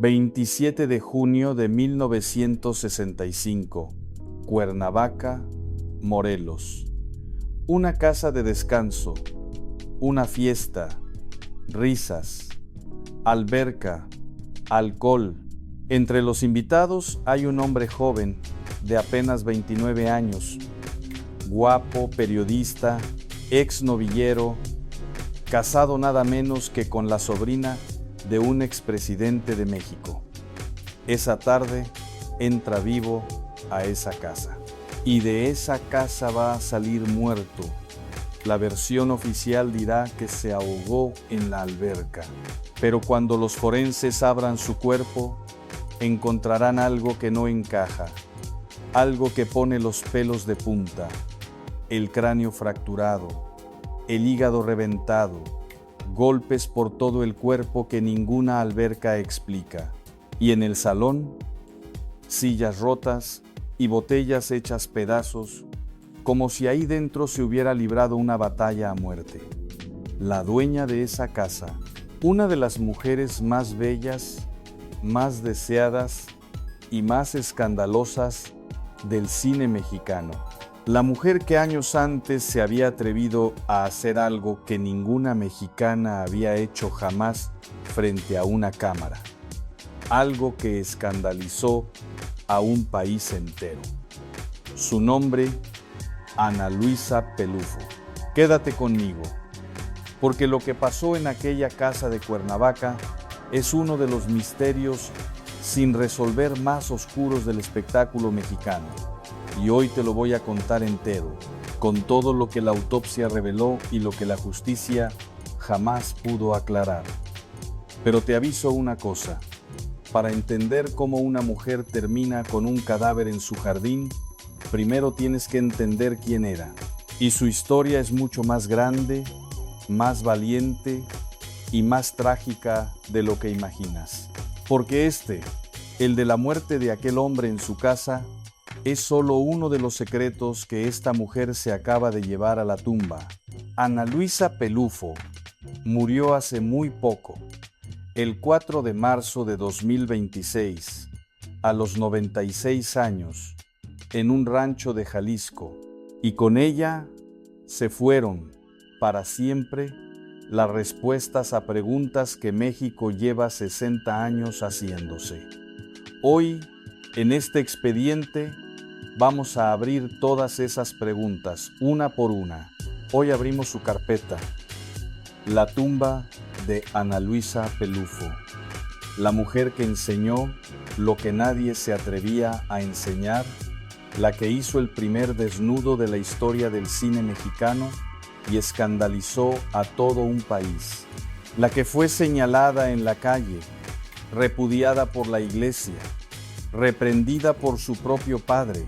27 de junio de 1965, Cuernavaca, Morelos. Una casa de descanso, una fiesta, risas, alberca, alcohol. Entre los invitados hay un hombre joven de apenas 29 años, guapo, periodista, ex novillero, casado nada menos que con la sobrina de un expresidente de México. Esa tarde entra vivo a esa casa. Y de esa casa va a salir muerto. La versión oficial dirá que se ahogó en la alberca. Pero cuando los forenses abran su cuerpo, encontrarán algo que no encaja, algo que pone los pelos de punta, el cráneo fracturado, el hígado reventado, golpes por todo el cuerpo que ninguna alberca explica. Y en el salón, sillas rotas y botellas hechas pedazos, como si ahí dentro se hubiera librado una batalla a muerte. La dueña de esa casa, una de las mujeres más bellas, más deseadas y más escandalosas del cine mexicano. La mujer que años antes se había atrevido a hacer algo que ninguna mexicana había hecho jamás frente a una cámara. Algo que escandalizó a un país entero. Su nombre, Ana Luisa Pelufo. Quédate conmigo, porque lo que pasó en aquella casa de Cuernavaca es uno de los misterios sin resolver más oscuros del espectáculo mexicano. Y hoy te lo voy a contar entero, con todo lo que la autopsia reveló y lo que la justicia jamás pudo aclarar. Pero te aviso una cosa, para entender cómo una mujer termina con un cadáver en su jardín, primero tienes que entender quién era. Y su historia es mucho más grande, más valiente y más trágica de lo que imaginas. Porque el de la muerte de aquel hombre en su casa, es solo uno de los secretos que esta mujer se acaba de llevar a la tumba. Ana Luisa Pelufo murió hace muy poco, el 4 de marzo de 2026, a los 96 años, en un rancho de Jalisco, y con ella se fueron, para siempre, las respuestas a preguntas que México lleva 60 años haciéndose. Hoy, en este expediente, vamos a abrir todas esas preguntas, una por una. Hoy abrimos su carpeta, la tumba de Ana Luisa Pelufo, la mujer que enseñó lo que nadie se atrevía a enseñar, la que hizo el primer desnudo de la historia del cine mexicano y escandalizó a todo un país, la que fue señalada en la calle, repudiada por la iglesia, reprendida por su propio padre,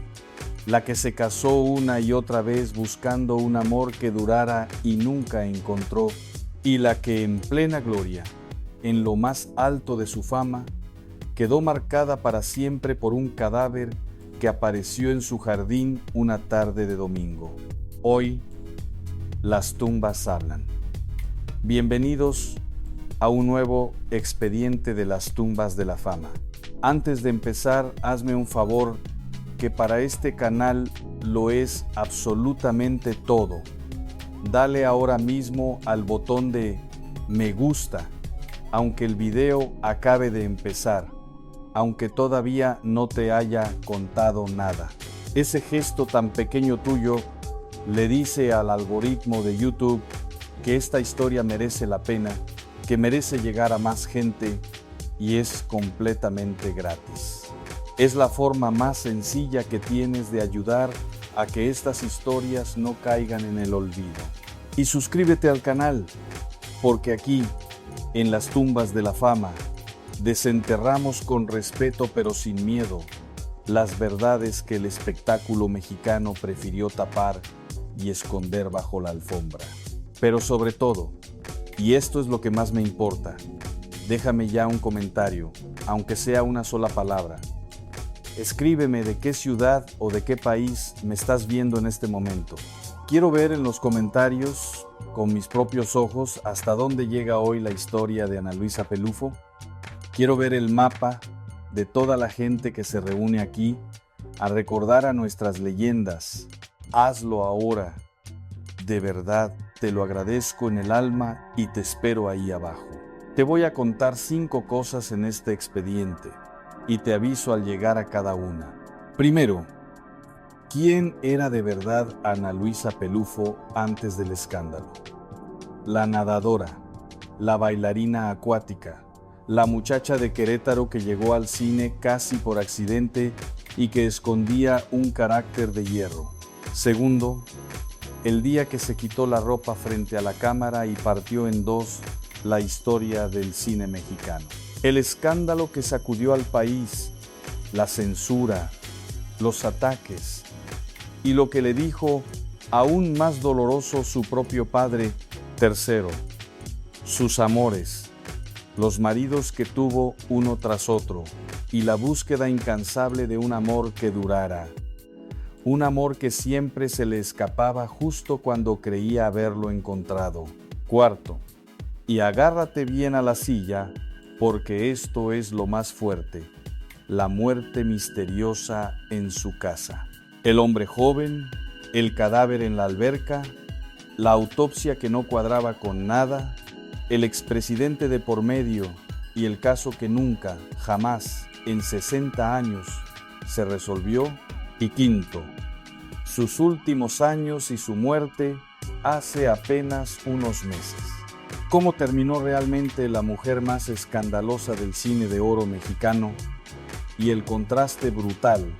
la que se casó una y otra vez buscando un amor que durara y nunca encontró, y la que en plena gloria, en lo más alto de su fama, quedó marcada para siempre por un cadáver que apareció en su jardín una tarde de domingo. Hoy, las tumbas hablan. Bienvenidos a un nuevo expediente de las tumbas de la fama. Antes de empezar, hazme un favor, que para este canal lo es absolutamente todo. Dale ahora mismo al botón de me gusta, aunque el video acabe de empezar, aunque todavía no te haya contado nada. Ese gesto tan pequeño tuyo le dice al algoritmo de YouTube que esta historia merece la pena, que merece llegar a más gente y es completamente gratis. Es la forma más sencilla que tienes de ayudar a que estas historias no caigan en el olvido. Y suscríbete al canal, porque aquí, en las tumbas de la fama, desenterramos con respeto pero sin miedo las verdades que el espectáculo mexicano prefirió tapar y esconder bajo la alfombra. Pero sobre todo, y esto es lo que más me importa, déjame ya un comentario, aunque sea una sola palabra. Escríbeme de qué ciudad o de qué país me estás viendo en este momento. Quiero ver en los comentarios, con mis propios ojos, hasta dónde llega hoy la historia de Ana Luisa Pelufo. Quiero ver el mapa de toda la gente que se reúne aquí a recordar a nuestras leyendas. Hazlo ahora. De verdad, te lo agradezco en el alma y te espero ahí abajo. Te voy a contar 5 cosas en este expediente y te aviso al llegar a cada una. Primero, ¿quién era de verdad Ana Luisa Pelufo antes del escándalo? La nadadora, la bailarina acuática, la muchacha de Querétaro que llegó al cine casi por accidente y que escondía un carácter de hierro. Segundo, el día que se quitó la ropa frente a la cámara y partió en 2 la historia del cine mexicano. El escándalo que sacudió al país, la censura, los ataques y lo que le dijo, aún más doloroso, su propio padre. Tercero, sus amores, los maridos que tuvo uno tras otro y la búsqueda incansable de un amor que durara. Un amor que siempre se le escapaba justo cuando creía haberlo encontrado. Cuarto, y agárrate bien a la silla, porque esto es lo más fuerte, la muerte misteriosa en su casa. El hombre joven, el cadáver en la alberca, la autopsia que no cuadraba con nada, el expresidente de por medio y el caso que nunca, jamás, en 60 años, se resolvió. Y quinto, sus últimos años y su muerte hace apenas unos meses. ¿Cómo terminó realmente la mujer más escandalosa del cine de oro mexicano? Y el contraste brutal,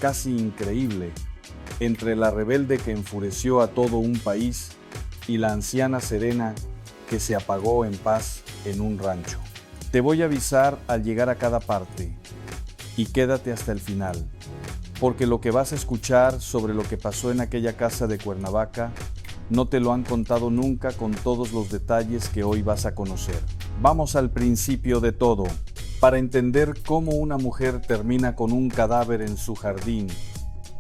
casi increíble, entre la rebelde que enfureció a todo un país y la anciana serena que se apagó en paz en un rancho. Te voy a avisar al llegar a cada parte y quédate hasta el final, porque lo que vas a escuchar sobre lo que pasó en aquella casa de Cuernavaca no te lo han contado nunca con todos los detalles que hoy vas a conocer. Vamos al principio de todo, para entender cómo una mujer termina con un cadáver en su jardín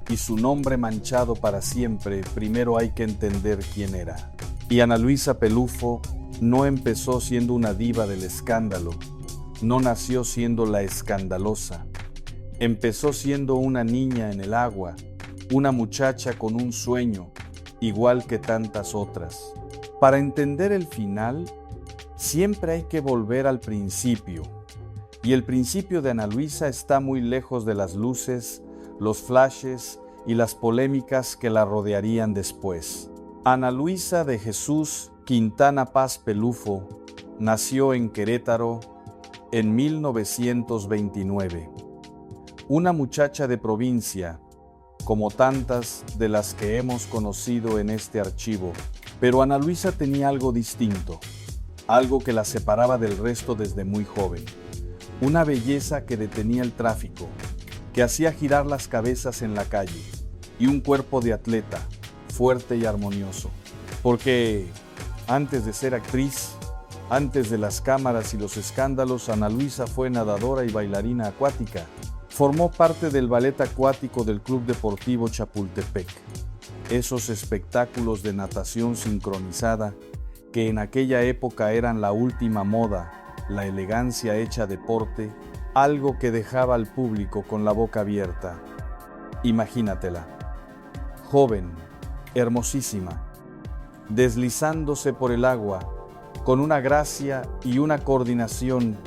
y su nombre manchado para siempre. Primero hay que entender quién era. Y Ana Luisa Pelufo no empezó siendo una diva del escándalo, no nació siendo la escandalosa. Empezó siendo una niña en el agua, una muchacha con un sueño, igual que tantas otras. Para entender el final, siempre hay que volver al principio. Y el principio de Ana Luisa está muy lejos de las luces, los flashes y las polémicas que la rodearían después. Ana Luisa de Jesús Quintana Paz Pelufo nació en Querétaro en 1929. Una muchacha de provincia, como tantas de las que hemos conocido en este archivo, pero Ana Luisa tenía algo distinto, algo que la separaba del resto desde muy joven. Una belleza que detenía el tráfico, que hacía girar las cabezas en la calle, y un cuerpo de atleta, fuerte y armonioso. Porque antes de ser actriz, antes de las cámaras y los escándalos, Ana Luisa fue nadadora y bailarina acuática. Formó parte del ballet acuático del Club Deportivo Chapultepec. Esos espectáculos de natación sincronizada que en aquella época eran la última moda, la elegancia hecha deporte, algo que dejaba al público con la boca abierta. Imagínatela, joven, hermosísima, deslizándose por el agua, con una gracia y una coordinación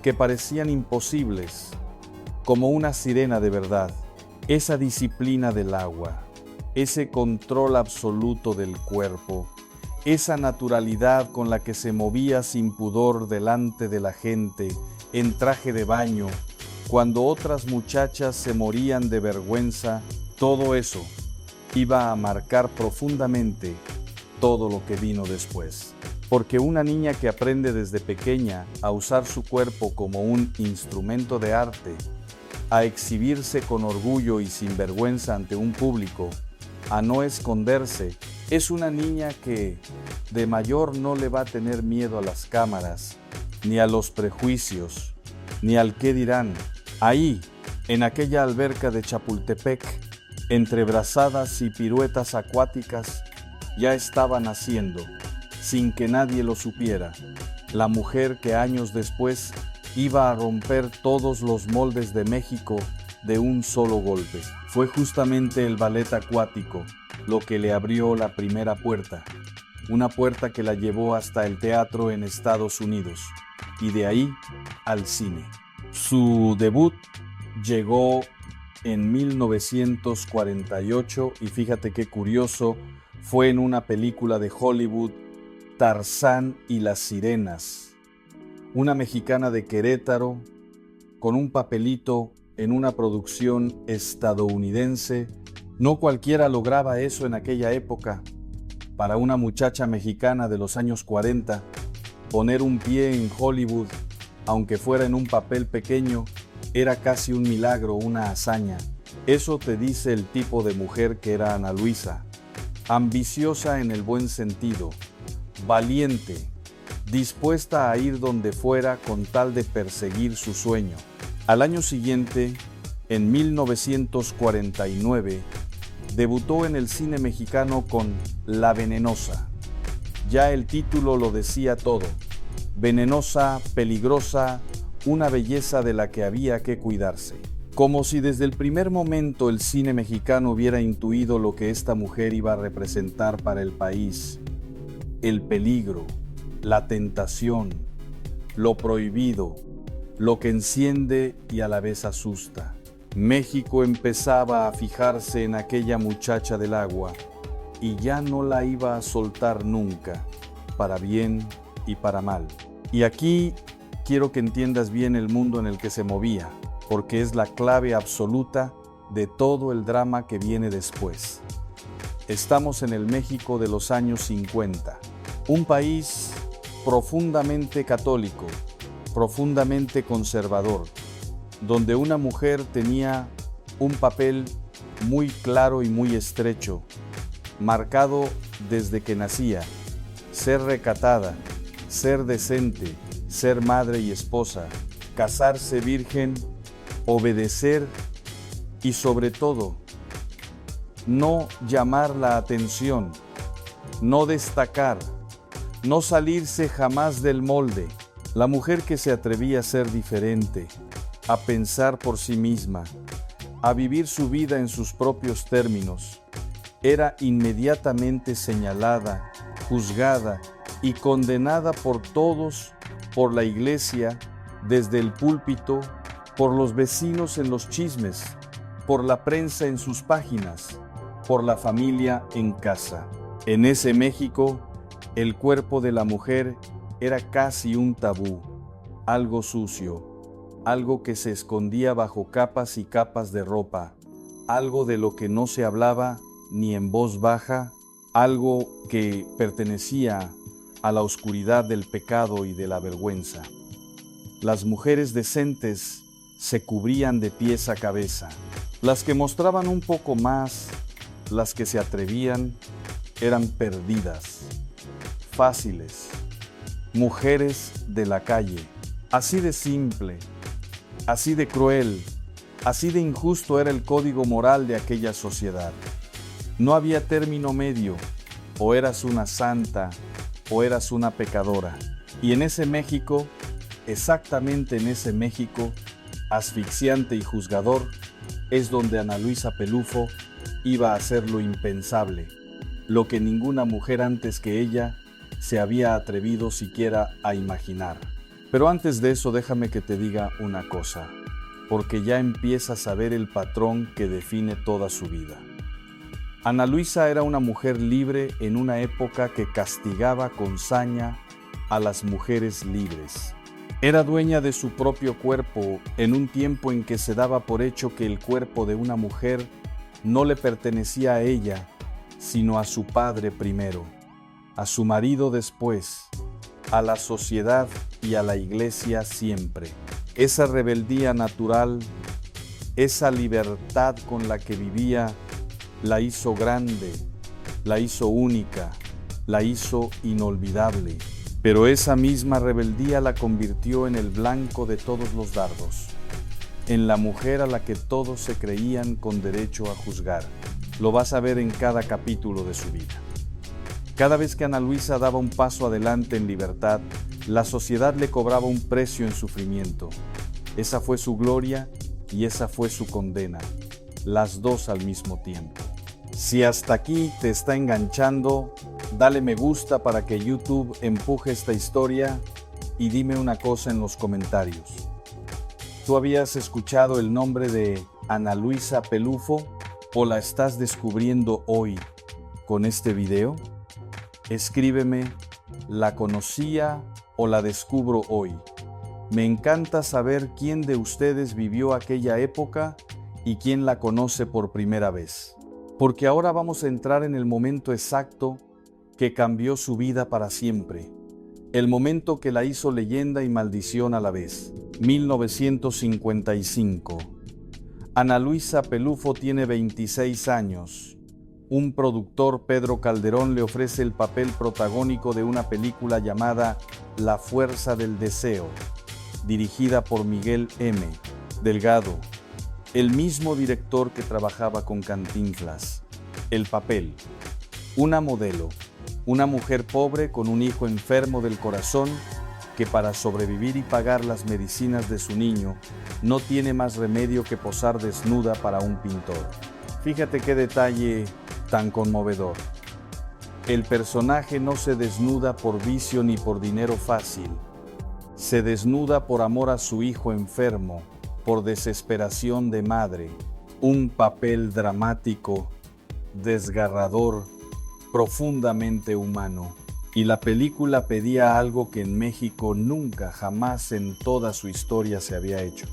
que parecían imposibles, como una sirena de verdad. Esa disciplina del agua, ese control absoluto del cuerpo, esa naturalidad con la que se movía sin pudor delante de la gente, en traje de baño, cuando otras muchachas se morían de vergüenza, todo eso iba a marcar profundamente todo lo que vino después. Porque una niña que aprende desde pequeña a usar su cuerpo como un instrumento de arte, a exhibirse con orgullo y sin vergüenza ante un público, a no esconderse, es una niña que de mayor no le va a tener miedo a las cámaras, ni a los prejuicios, ni al qué dirán. Ahí, en aquella alberca de Chapultepec, entre brazadas y piruetas acuáticas, ya estaba naciendo, sin que nadie lo supiera, la mujer que años después iba a romper todos los moldes de México de un solo golpe. Fue justamente el ballet acuático lo que le abrió la primera puerta, una puerta que la llevó hasta el teatro en Estados Unidos y de ahí al cine. Su debut llegó en 1948 y fíjate qué curioso, fue en una película de Hollywood, Tarzán y las sirenas, una mexicana de Querétaro con un papelito en una producción estadounidense. No cualquiera lograba eso en aquella época. Para una muchacha mexicana de los años 40, poner un pie en Hollywood, aunque fuera en un papel pequeño, era casi un milagro, una hazaña. Eso te dice el tipo de mujer que era Ana Luisa. Ambiciosa en el buen sentido, valiente, dispuesta a ir donde fuera con tal de perseguir su sueño. Al año siguiente, en 1949, debutó en el cine mexicano con La Venenosa. Ya el título lo decía todo. Venenosa, peligrosa, una belleza de la que había que cuidarse. Como si desde el primer momento el cine mexicano hubiera intuido lo que esta mujer iba a representar para el país. El peligro, la tentación, lo prohibido, lo que enciende y a la vez asusta. México empezaba a fijarse en aquella muchacha del agua y ya no la iba a soltar nunca, para bien y para mal. Y aquí quiero que entiendas bien el mundo en el que se movía, porque es la clave absoluta de todo el drama que viene después. Estamos en el México de los años 50, un país profundamente católico, profundamente conservador, donde una mujer tenía un papel muy claro y muy estrecho, marcado desde que nacía: ser recatada, ser decente, ser madre y esposa, casarse virgen, obedecer y sobre todo, no llamar la atención, no destacar, no salirse jamás del molde. La mujer que se atrevía a ser diferente, a pensar por sí misma, a vivir su vida en sus propios términos, era inmediatamente señalada, juzgada y condenada por todos, por la iglesia, desde el púlpito, por los vecinos en los chismes, por la prensa en sus páginas, por la familia en casa. En ese México, el cuerpo de la mujer era casi un tabú, algo sucio, algo que se escondía bajo capas y capas de ropa, algo de lo que no se hablaba ni en voz baja, algo que pertenecía a la oscuridad del pecado y de la vergüenza. Las mujeres decentes se cubrían de pies a cabeza. Las que mostraban un poco más, las que se atrevían, eran perdidas, fáciles, mujeres de la calle. Así de simple, así de cruel, así de injusto era el código moral de aquella sociedad. No había término medio, o eras una santa o eras una pecadora. Y en ese México, exactamente en ese México, asfixiante y juzgador, es donde Ana Luisa Pelufo iba a hacer lo impensable, lo que ninguna mujer antes que ella se había atrevido siquiera a imaginar. Pero antes de eso, déjame que te diga una cosa, porque ya empiezas a ver el patrón que define toda su vida. Ana Luisa era una mujer libre en una época que castigaba con saña a las mujeres libres. Era dueña de su propio cuerpo en un tiempo en que se daba por hecho que el cuerpo de una mujer no le pertenecía a ella, sino a su padre primero, a su marido después, a la sociedad y a la iglesia siempre. Esa rebeldía natural, esa libertad con la que vivía, la hizo grande, la hizo única, la hizo inolvidable. Pero esa misma rebeldía la convirtió en el blanco de todos los dardos, en la mujer a la que todos se creían con derecho a juzgar. Lo vas a ver en cada capítulo de su vida. Cada vez que Ana Luisa daba un paso adelante en libertad, La sociedad le cobraba un precio en sufrimiento. Esa fue su gloria y esa fue su condena, las dos al mismo tiempo. Si hasta aquí te está enganchando, dale me gusta para que YouTube empuje esta historia y dime una cosa en los comentarios. ¿Tú habías escuchado el nombre de Ana Luisa Pelufo o la estás descubriendo hoy con este video? Escríbeme, ¿la conocía o la descubro hoy? Me encanta saber quién de ustedes vivió aquella época y quién la conoce por primera vez. Porque ahora vamos a entrar en el momento exacto que cambió su vida para siempre. El momento que la hizo leyenda y maldición a la vez. 1955. Ana Luisa Pelufo tiene 26 años. Un productor, Pedro Calderón, le ofrece el papel protagónico de una película llamada La Fuerza del Deseo, dirigida por Miguel M. Delgado, el mismo director que trabajaba con Cantinflas. El papel: una modelo, una mujer pobre con un hijo enfermo del corazón que para sobrevivir y pagar las medicinas de su niño no tiene más remedio que posar desnuda para un pintor. Fíjate qué detalle tan conmovedor. El personaje no se desnuda por vicio ni por dinero fácil. Se desnuda por amor a su hijo enfermo, por desesperación de madre. Un papel dramático, desgarrador, profundamente humano. Y la película pedía algo que en México nunca, jamás en toda su historia se había hecho: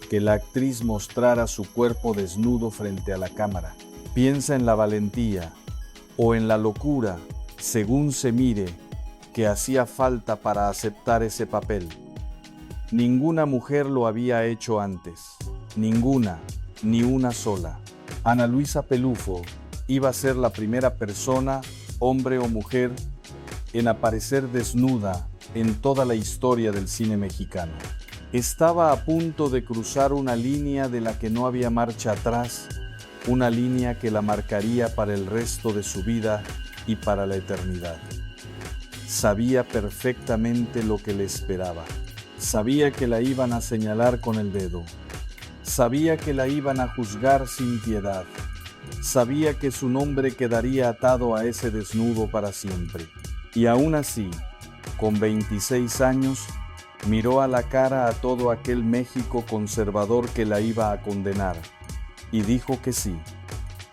que la actriz mostrara su cuerpo desnudo frente a la cámara. Piensa en la valentía o en la locura, según se mire, que hacía falta para aceptar ese papel. Ninguna mujer lo había hecho antes, ninguna, ni una sola. Ana Luisa Pelufo iba a ser la primera persona, hombre o mujer, en aparecer desnuda en toda la historia del cine mexicano. Estaba a punto de cruzar una línea de la que no había marcha atrás, una línea que la marcaría para el resto de su vida y para la eternidad. Sabía perfectamente lo que le esperaba. Sabía que la iban a señalar con el dedo. Sabía que la iban a juzgar sin piedad. Sabía que su nombre quedaría atado a ese desnudo para siempre. Y aún así, con 26 años, miró a la cara a todo aquel México conservador que la iba a condenar. Y dijo que sí,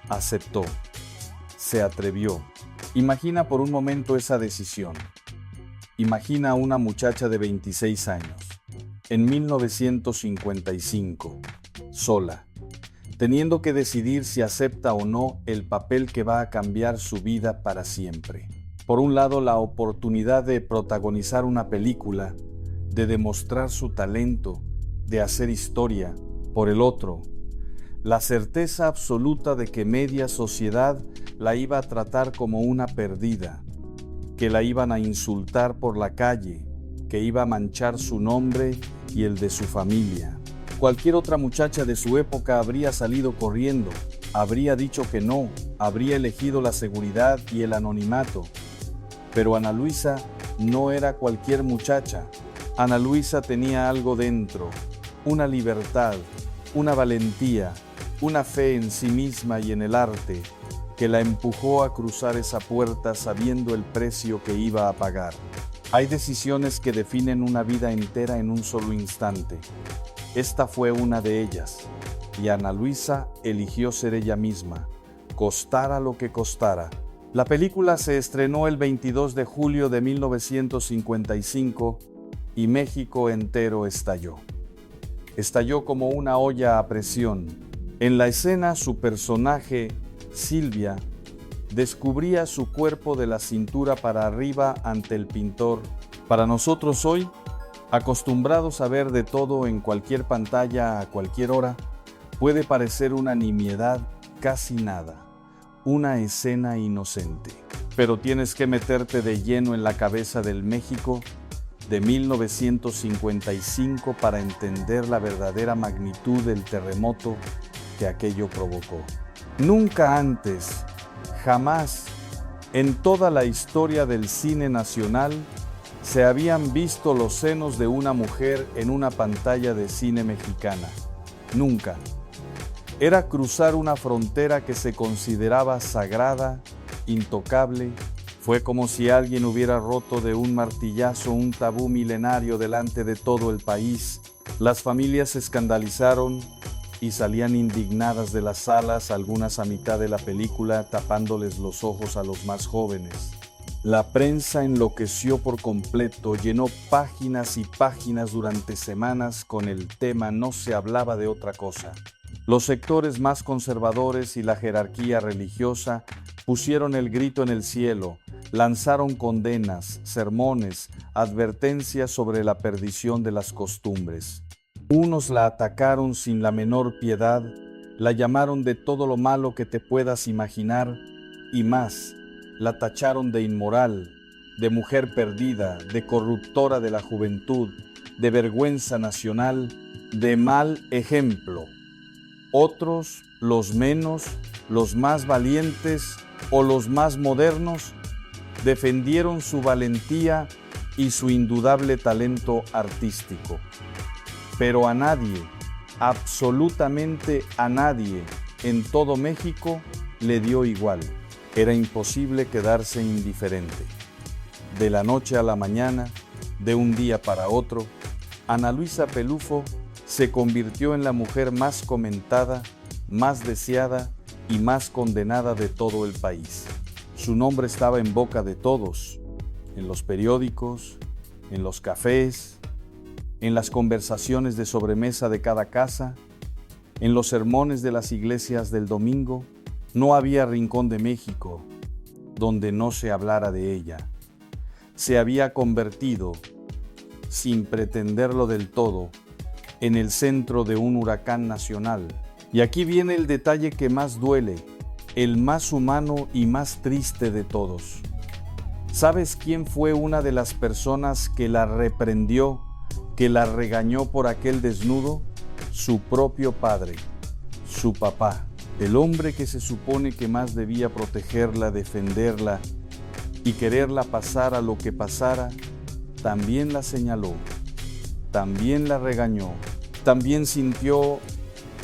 aceptó, se atrevió. Imagina por un momento esa decisión. Imagina a una muchacha de 26 años, en 1955, sola, teniendo que decidir si acepta o no el papel que va a cambiar su vida para siempre. Por un lado, la oportunidad de protagonizar una película, de demostrar su talento, de hacer historia. Por el otro, la certeza absoluta de que media sociedad la iba a tratar como una perdida, que la iban a insultar por la calle, que iba a manchar su nombre y el de su familia. Cualquier otra muchacha de su época habría salido corriendo, habría dicho que no, habría elegido la seguridad y el anonimato. Pero Ana Luisa no era cualquier muchacha. Ana Luisa tenía algo dentro, una libertad, una valentía, una fe en sí misma y en el arte, que la empujó a cruzar esa puerta sabiendo el precio que iba a pagar. Hay decisiones que definen una vida entera en un solo instante. Esta fue una de ellas, y Ana Luisa eligió ser ella misma, costara lo que costara. La película se estrenó el 22 de julio de 1955 y México entero estalló. Estalló como una olla a presión. En la escena, su personaje, Silvia, descubría su cuerpo de la cintura para arriba ante el pintor. Para nosotros hoy, acostumbrados a ver de todo en cualquier pantalla a cualquier hora, puede parecer una nimiedad, casi nada, una escena inocente. Pero tienes que meterte de lleno en la cabeza del México de 1955 para entender la verdadera magnitud del terremoto que aquello provocó. Nunca antes, jamás, en toda la historia del cine nacional, se habían visto los senos de una mujer en una pantalla de cine mexicana. Nunca. Era cruzar una frontera que se consideraba sagrada, intocable. Fue como si alguien hubiera roto de un martillazo un tabú milenario delante de todo el país. Las familias se escandalizaron y salían indignadas de las salas, algunas a mitad de la película, tapándoles los ojos a los más jóvenes. La prensa enloqueció por completo, llenó páginas y páginas durante semanas con el tema, no se hablaba de otra cosa. Los sectores más conservadores y la jerarquía religiosa pusieron el grito en el cielo, lanzaron condenas, sermones, advertencias sobre la perdición de las costumbres. Unos la atacaron sin la menor piedad, la llamaron de todo lo malo que te puedas imaginar y más. La tacharon de inmoral, de mujer perdida, de corruptora de la juventud, de vergüenza nacional, de mal ejemplo. Otros, los menos, los más valientes o los más modernos, defendieron su valentía y su indudable talento artístico. Pero a nadie, absolutamente a nadie, en todo México le dio igual. Era imposible quedarse indiferente. De la noche a la mañana, de un día para otro, Ana Luisa Pelufo se convirtió en la mujer más comentada, más deseada y más condenada de todo el país. Su nombre estaba en boca de todos, en los periódicos, en los cafés, en las conversaciones de sobremesa de cada casa, en los sermones de las iglesias del domingo. No había rincón de México donde no se hablara de ella. Se había convertido, sin pretenderlo del todo, en el centro de un huracán nacional. Y aquí viene el detalle que más duele, el más humano y más triste de todos. ¿Sabes quién fue una de las personas que la reprendió, que la regañó por aquel desnudo? Su propio padre, su papá. El hombre que se supone que más debía protegerla, defenderla y quererla pasar a lo que pasara, también la señaló, también la regañó, también sintió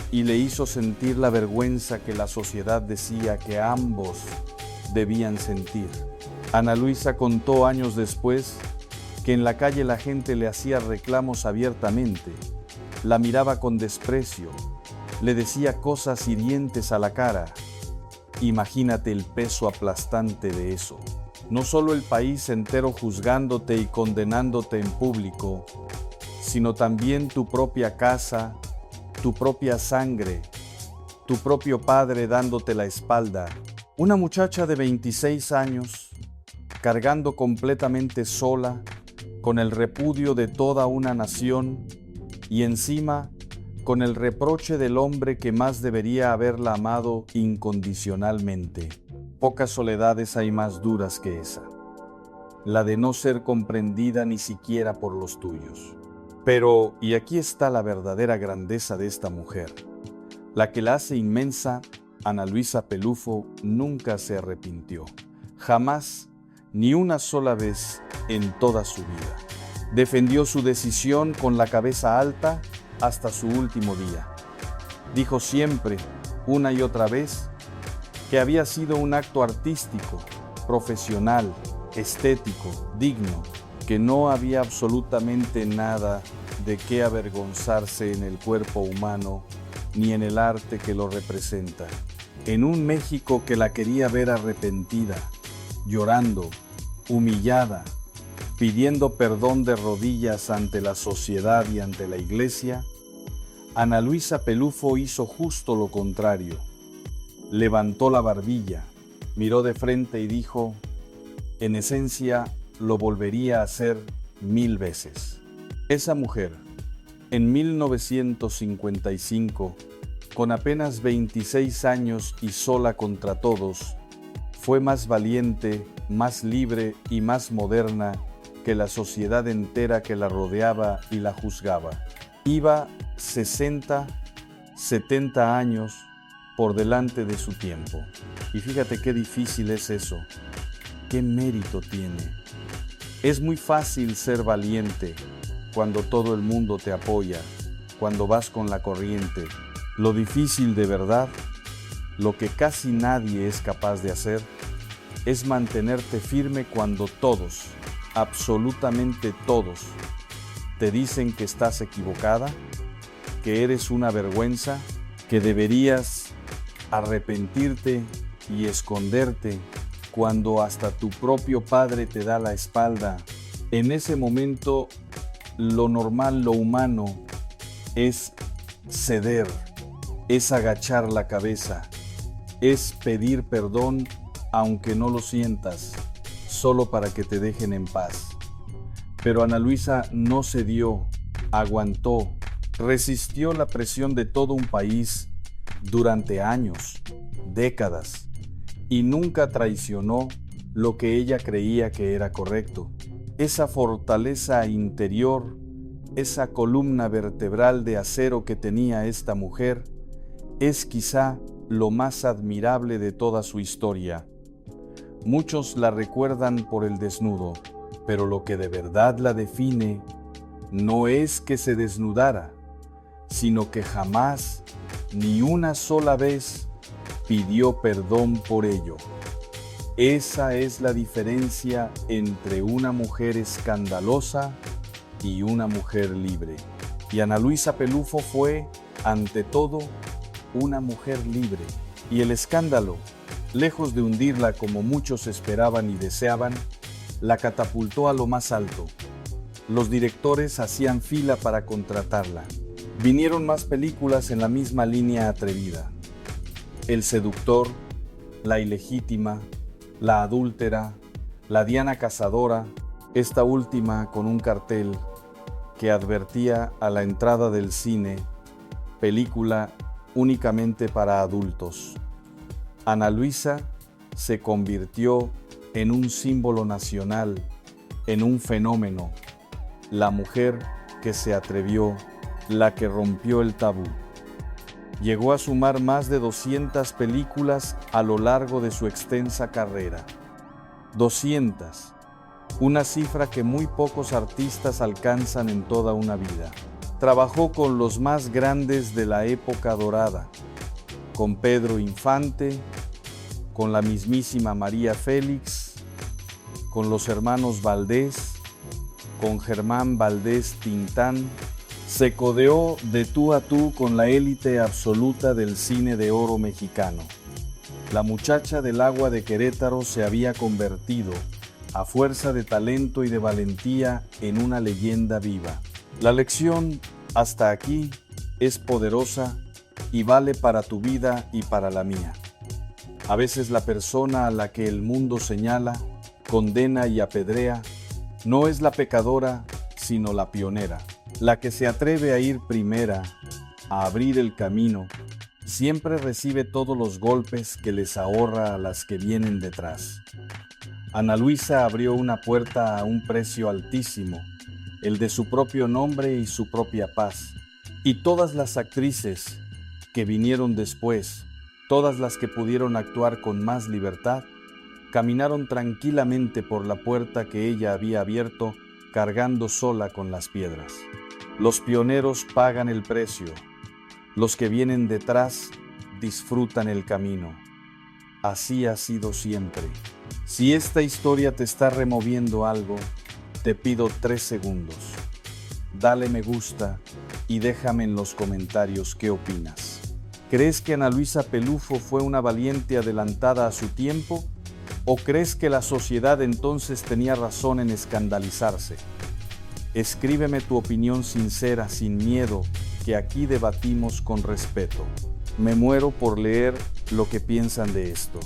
y le hizo sentir la vergüenza que la sociedad decía que ambos debían sentir. Ana Luisa contó años después que en la calle la gente le hacía reclamos abiertamente, la miraba con desprecio, le decía cosas hirientes a la cara. Imagínate el peso aplastante de eso. No solo el país entero juzgándote y condenándote en público, sino también tu propia casa, tu propia sangre, tu propio padre dándote la espalda. Una muchacha de 26 años, cargando completamente sola, con el repudio de toda una nación y encima con el reproche del hombre que más debería haberla amado incondicionalmente. Pocas soledades hay más duras que esa, la de no ser comprendida ni siquiera por los tuyos. Pero, y aquí está la verdadera grandeza de esta mujer, la que la hace inmensa, Ana Luisa Pelufo nunca se arrepintió, jamás, ni una sola vez en toda su vida. Defendió su decisión con la cabeza alta hasta su último día. Dijo siempre, una y otra vez, que había sido un acto artístico, profesional, estético, digno, que no había absolutamente nada de qué avergonzarse en el cuerpo humano ni en el arte que lo representa. En un México que la quería ver arrepentida, llorando, humillada, pidiendo perdón de rodillas ante la sociedad y ante la iglesia, Ana Luisa Pelufo hizo justo lo contrario. Levantó la barbilla, miró de frente y dijo, en esencia, lo volvería a hacer 1000 veces. Esa mujer, en 1955, con apenas 26 años y sola contra todos, fue más valiente, más libre y más moderna que la sociedad entera que la rodeaba y la juzgaba. Iba 60, 70 años por delante de su tiempo. Y fíjate qué difícil es eso, qué mérito tiene. Es muy fácil ser valiente cuando todo el mundo te apoya, cuando vas con la corriente. Lo difícil de verdad, lo que casi nadie es capaz de hacer, es mantenerte firme cuando todos, absolutamente todos, te dicen que estás equivocada, que eres una vergüenza, que deberías arrepentirte y esconderte, cuando hasta tu propio padre te da la espalda. En ese momento, lo normal, lo humano, es ceder, es agachar la cabeza, es pedir perdón aunque no lo sientas, solo para que te dejen en paz. Pero Ana Luisa no cedió, aguantó, resistió la presión de todo un país durante años, décadas, y nunca traicionó lo que ella creía que era correcto. Esa fortaleza interior, esa columna vertebral de acero que tenía esta mujer, es quizá lo más admirable de toda su historia. Muchos la recuerdan por el desnudo, pero lo que de verdad la define no es que se desnudara, sino que jamás, ni una sola vez, pidió perdón por ello. Esa es la diferencia entre una mujer escandalosa y una mujer libre. Y Ana Luisa Pelufo fue, ante todo, una mujer libre. Y el escándalo, lejos de hundirla como muchos esperaban y deseaban, la catapultó a lo más alto. Los directores hacían fila para contratarla. Vinieron más películas en la misma línea atrevida. El seductor, la ilegítima, la adúltera, la Diana cazadora, esta última con un cartel que advertía a la entrada del cine, película únicamente para adultos. Ana Luisa se convirtió en un símbolo nacional, en un fenómeno, la mujer que se atrevió, la que rompió el tabú. Llegó a sumar más de 200 películas a lo largo de su extensa carrera. 200, una cifra que muy pocos artistas alcanzan en toda una vida. Trabajó con los más grandes de la época dorada, con Pedro Infante, con la mismísima María Félix, con los hermanos Valdés, con Germán Valdés Tintán. Se codeó de tú a tú con la élite absoluta del cine de oro mexicano. La muchacha del agua de Querétaro se había convertido, a fuerza de talento y de valentía, en una leyenda viva. La lección, hasta aquí, es poderosa y vale para tu vida y para la mía. A veces la persona a la que el mundo señala, condena y apedrea, no es la pecadora, sino la pionera. La que se atreve a ir primera, a abrir el camino, siempre recibe todos los golpes que les ahorra a las que vienen detrás. Ana Luisa abrió una puerta a un precio altísimo, el de su propio nombre y su propia paz. Y todas las actrices que vinieron después, todas las que pudieron actuar con más libertad, caminaron tranquilamente por la puerta que ella había abierto, cargando sola con las piedras. Los pioneros pagan el precio, los que vienen detrás disfrutan el camino. Así ha sido siempre. Si esta historia te está removiendo algo, te pido 3 segundos. Dale me gusta y déjame en los comentarios qué opinas. ¿Crees que Ana Luisa Pelufo fue una valiente adelantada a su tiempo? ¿O crees que la sociedad entonces tenía razón en escandalizarse? Escríbeme tu opinión sincera, sin miedo, que aquí debatimos con respeto. Me muero por leer lo que piensan de esto,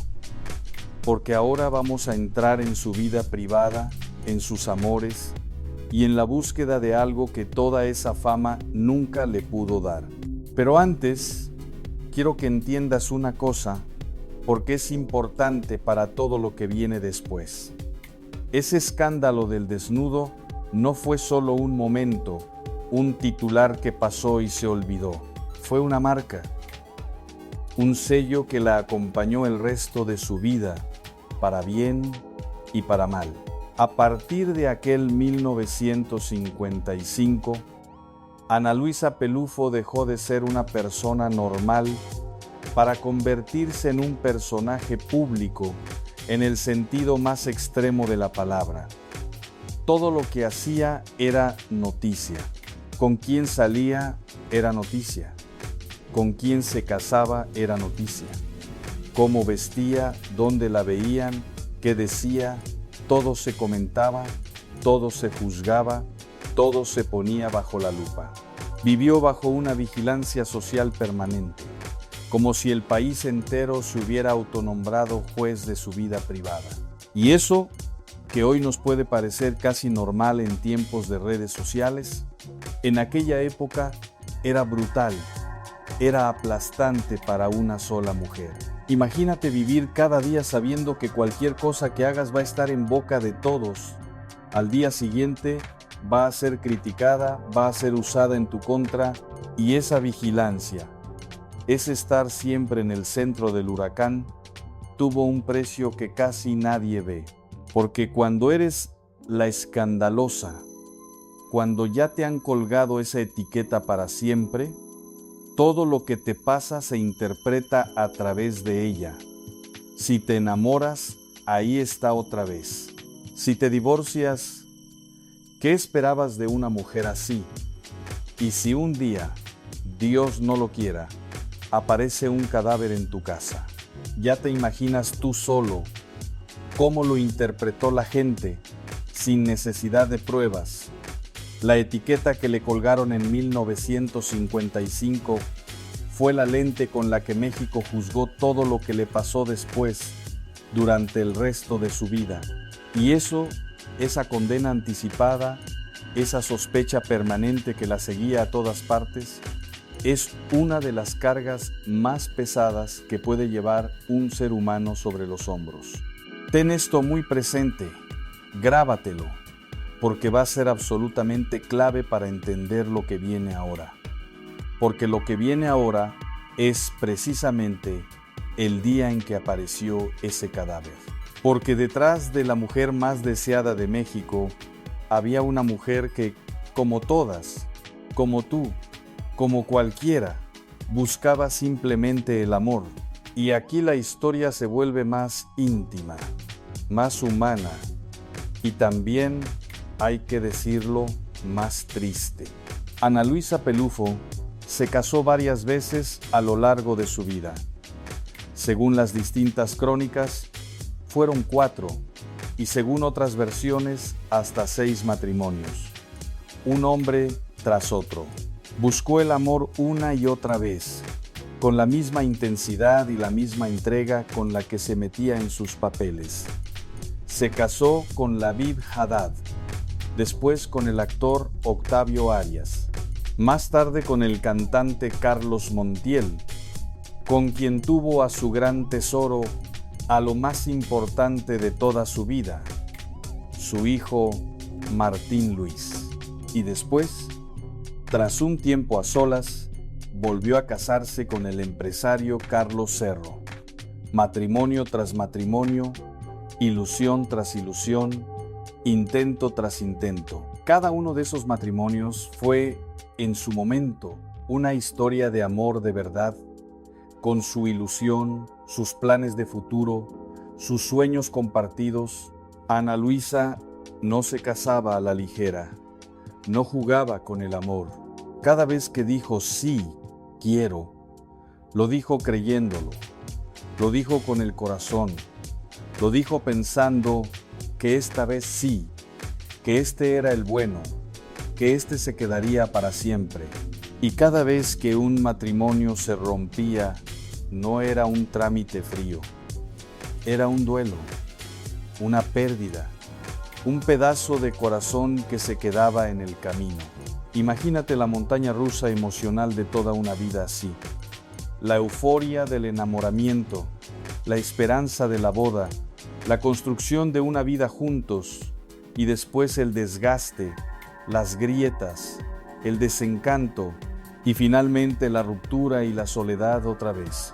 porque ahora vamos a entrar en su vida privada, en sus amores y en la búsqueda de algo que toda esa fama nunca le pudo dar. Pero antes, quiero que entiendas una cosa, porque es importante para todo lo que viene después. Ese escándalo del desnudo no fue solo un momento, un titular que pasó y se olvidó. Fue una marca, un sello que la acompañó el resto de su vida, para bien y para mal. A partir de aquel 1955, Ana Luisa Pelufo dejó de ser una persona normal para convertirse en un personaje público en el sentido más extremo de la palabra. Todo lo que hacía era noticia. Con quién salía era noticia. Con quién se casaba era noticia. Cómo vestía, dónde la veían, qué decía, todo se comentaba, todo se juzgaba, todo se ponía bajo la lupa. Vivió bajo una vigilancia social permanente, como si el país entero se hubiera autonombrado juez de su vida privada. Y eso, que hoy nos puede parecer casi normal en tiempos de redes sociales, en aquella época era brutal, era aplastante para una sola mujer. Imagínate vivir cada día sabiendo que cualquier cosa que hagas va a estar en boca de todos. Al día siguiente va a ser criticada, va a ser usada en tu contra, y esa vigilancia, ese estar siempre en el centro del huracán, tuvo un precio que casi nadie ve. Porque cuando eres la escandalosa, cuando ya te han colgado esa etiqueta para siempre, todo lo que te pasa se interpreta a través de ella. Si te enamoras, ahí está otra vez. Si te divorcias, ¿qué esperabas de una mujer así? Y si un día, Dios no lo quiera, aparece un cadáver en tu casa, ya te imaginas tú solo cómo lo interpretó la gente, sin necesidad de pruebas. La etiqueta que le colgaron en 1955 fue la lente con la que México juzgó todo lo que le pasó después, durante el resto de su vida. Y eso, esa condena anticipada, esa sospecha permanente que la seguía a todas partes, es una de las cargas más pesadas que puede llevar un ser humano sobre los hombros. Ten esto muy presente, grábatelo, porque va a ser absolutamente clave para entender lo que viene ahora. Porque lo que viene ahora es precisamente el día en que apareció ese cadáver. Porque detrás de la mujer más deseada de México, había una mujer que, como todas, como tú, como cualquiera, buscaba simplemente el amor. Y aquí la historia se vuelve más íntima, más humana y también, hay que decirlo, más triste. Ana Luisa Pelufo se casó varias veces a lo largo de su vida. Según las distintas crónicas, fueron 4 y según otras versiones, hasta 6 matrimonios. Un hombre tras otro. Buscó el amor una y otra vez, con la misma intensidad y la misma entrega con la que se metía en sus papeles. Se casó con Laviv Haddad, después con el actor Octavio Arias, más tarde con el cantante Carlos Montiel, con quien tuvo a su gran tesoro, a lo más importante de toda su vida, su hijo Martín Luis. Y después, tras un tiempo a solas, volvió a casarse con el empresario Carlos Cerro. Matrimonio tras matrimonio, ilusión tras ilusión, intento tras intento. Cada uno de esos matrimonios fue, en su momento, una historia de amor de verdad, con su ilusión, sus planes de futuro, sus sueños compartidos. Ana Luisa no se casaba a la ligera, no jugaba con el amor. Cada vez que dijo sí, quiero, lo dijo creyéndolo, lo dijo con el corazón, lo dijo pensando que esta vez sí, que este era el bueno, que este se quedaría para siempre. Y cada vez que un matrimonio se rompía, no era un trámite frío, era un duelo, una pérdida, un pedazo de corazón que se quedaba en el camino. Imagínate la montaña rusa emocional de toda una vida así. La euforia del enamoramiento, la esperanza de la boda, la construcción de una vida juntos y después el desgaste, las grietas, el desencanto y finalmente la ruptura y la soledad otra vez.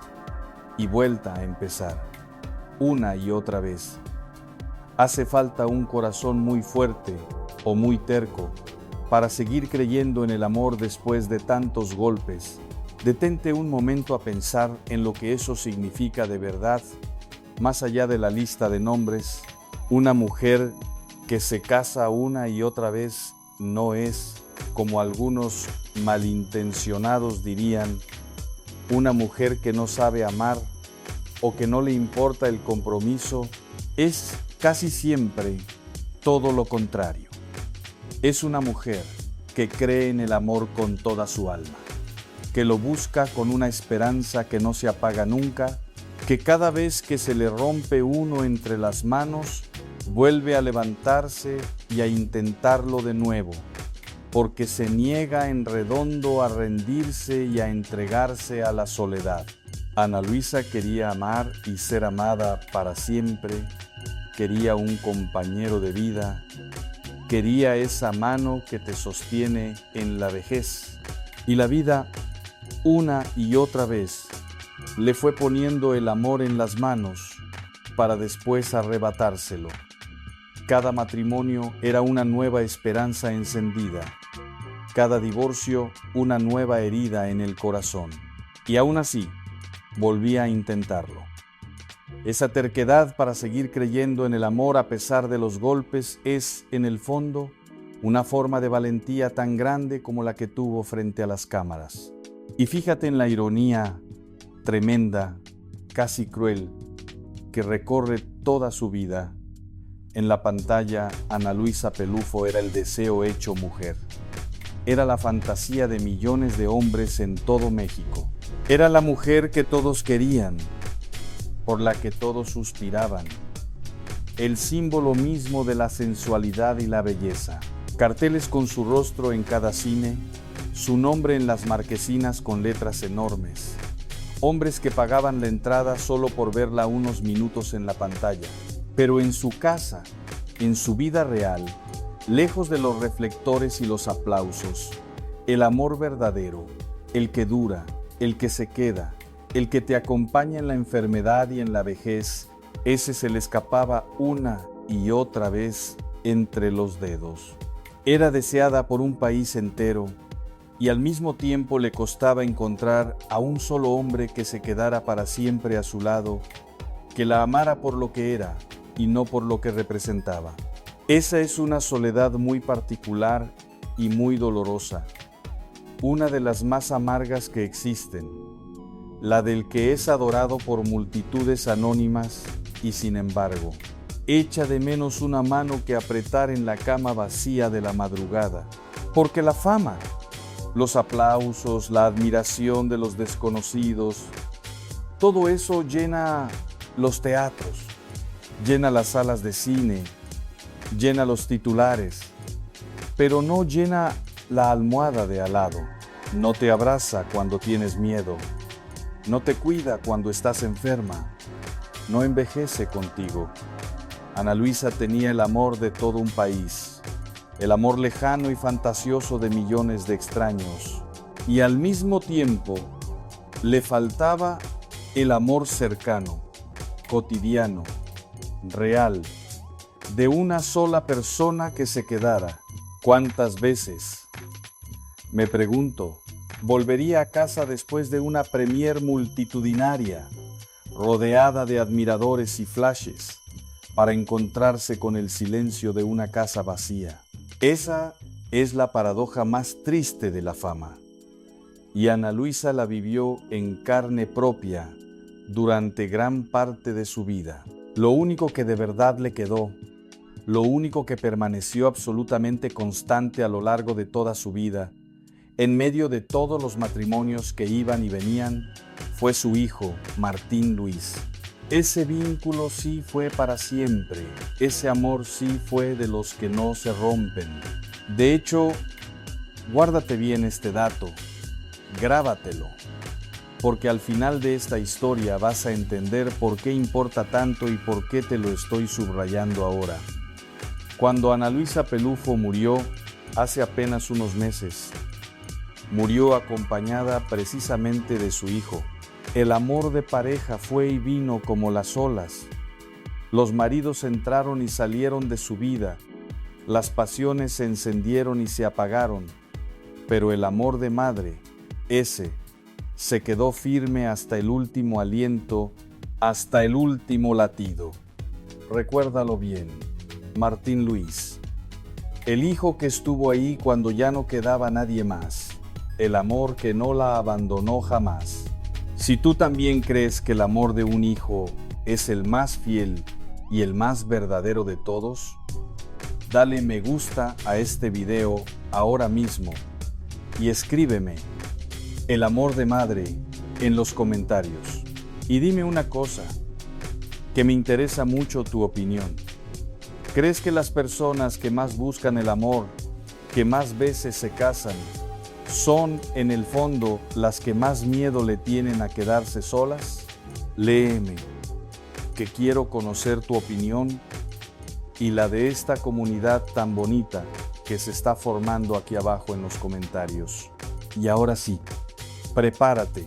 Y vuelta a empezar, una y otra vez. Hace falta un corazón muy fuerte o muy terco para seguir creyendo en el amor después de tantos golpes. Detente un momento a pensar en lo que eso significa de verdad, más allá de la lista de nombres. Una mujer que se casa una y otra vez no es, como algunos malintencionados dirían, una mujer que no sabe amar o que no le importa el compromiso. Es casi siempre todo lo contrario. Es una mujer que cree en el amor con toda su alma, que lo busca con una esperanza que no se apaga nunca, que cada vez que se le rompe uno entre las manos, vuelve a levantarse y a intentarlo de nuevo, porque se niega en redondo a rendirse y a entregarse a la soledad. Ana Luisa quería amar y ser amada para siempre, quería un compañero de vida, quería esa mano que te sostiene en la vejez. Y la vida, una y otra vez, le fue poniendo el amor en las manos para después arrebatárselo. Cada matrimonio era una nueva esperanza encendida, cada divorcio una nueva herida en el corazón. Y aún así, volvía a intentarlo. Esa terquedad para seguir creyendo en el amor a pesar de los golpes es, en el fondo, una forma de valentía tan grande como la que tuvo frente a las cámaras. Y fíjate en la ironía tremenda, casi cruel, que recorre toda su vida. En la pantalla, Ana Luisa Pelufo era el deseo hecho mujer. Era la fantasía de millones de hombres en todo México. Era la mujer que todos querían, por la que todos suspiraban. El símbolo mismo de la sensualidad y la belleza. Carteles con su rostro en cada cine, su nombre en las marquesinas con letras enormes. Hombres que pagaban la entrada solo por verla unos minutos en la pantalla. Pero en su casa, en su vida real, lejos de los reflectores y los aplausos, el amor verdadero, el que dura, el que se queda, el que te acompaña en la enfermedad y en la vejez, ese se le escapaba una y otra vez entre los dedos. Era deseada por un país entero y al mismo tiempo le costaba encontrar a un solo hombre que se quedara para siempre a su lado, que la amara por lo que era y no por lo que representaba. Esa es una soledad muy particular y muy dolorosa, una de las más amargas que existen, la del que es adorado por multitudes anónimas y sin embargo, echa de menos una mano que apretar en la cama vacía de la madrugada, porque la fama, los aplausos, la admiración de los desconocidos, todo eso llena los teatros, llena las salas de cine, llena los titulares, pero no llena la almohada de al lado, no te abraza cuando tienes miedo, no te cuida cuando estás enferma, no envejece contigo. Ana Luisa tenía el amor de todo un país, el amor lejano y fantasioso de millones de extraños, y al mismo tiempo le faltaba el amor cercano, cotidiano, real, de una sola persona que se quedara. ¿Cuántas veces, me pregunto, volvería a casa después de una premier multitudinaria, rodeada de admiradores y flashes, para encontrarse con el silencio de una casa vacía? Esa es la paradoja más triste de la fama. Y Ana Luisa la vivió en carne propia durante gran parte de su vida. Lo único que de verdad le quedó, lo único que permaneció absolutamente constante a lo largo de toda su vida, en medio de todos los matrimonios que iban y venían, fue su hijo, Martín Luis. Ese vínculo sí fue para siempre, ese amor sí fue de los que no se rompen. De hecho, guárdate bien este dato, grábatelo, porque al final de esta historia vas a entender por qué importa tanto y por qué te lo estoy subrayando ahora. Cuando Ana Luisa Pelufo murió hace apenas unos meses, murió acompañada precisamente de su hijo. El amor de pareja fue y vino como las olas. Los maridos entraron y salieron de su vida, las pasiones se encendieron y se apagaron, pero el amor de madre, ese, se quedó firme hasta el último aliento, hasta el último latido. Recuérdalo bien, Martín Luis. El hijo que estuvo ahí cuando ya no quedaba nadie más, el amor que no la abandonó jamás. Si tú también crees que el amor de un hijo es el más fiel y el más verdadero de todos, dale me gusta a este video ahora mismo y escríbeme el amor de madre en los comentarios. Y dime una cosa, que me interesa mucho tu opinión. ¿Crees que las personas que más buscan el amor, que más veces se casan, son en el fondo las que más miedo le tienen a quedarse solas? Léeme, que quiero conocer tu opinión y la de esta comunidad tan bonita que se está formando aquí abajo en los comentarios. Y ahora sí, prepárate,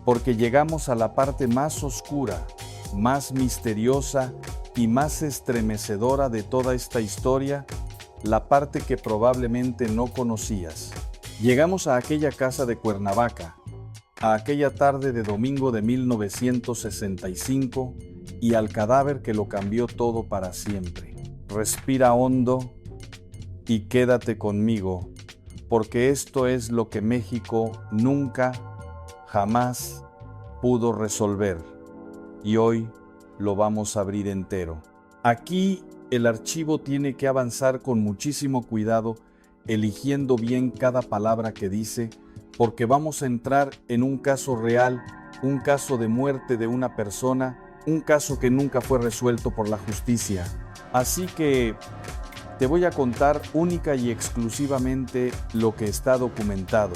porque llegamos a la parte más oscura, más misteriosa y más estremecedora de toda esta historia, la parte que probablemente no conocías. Llegamos a aquella casa de Cuernavaca, a aquella tarde de domingo de 1965 y al cadáver que lo cambió todo para siempre. Respira hondo y quédate conmigo, porque esto es lo que México nunca, jamás pudo resolver. Y hoy lo vamos a abrir entero. Aquí el archivo tiene que avanzar con muchísimo cuidado, eligiendo bien cada palabra que dice, porque vamos a entrar en un caso real, un caso de muerte de una persona, un caso que nunca fue resuelto por la justicia. Así que te voy a contar única y exclusivamente lo que está documentado,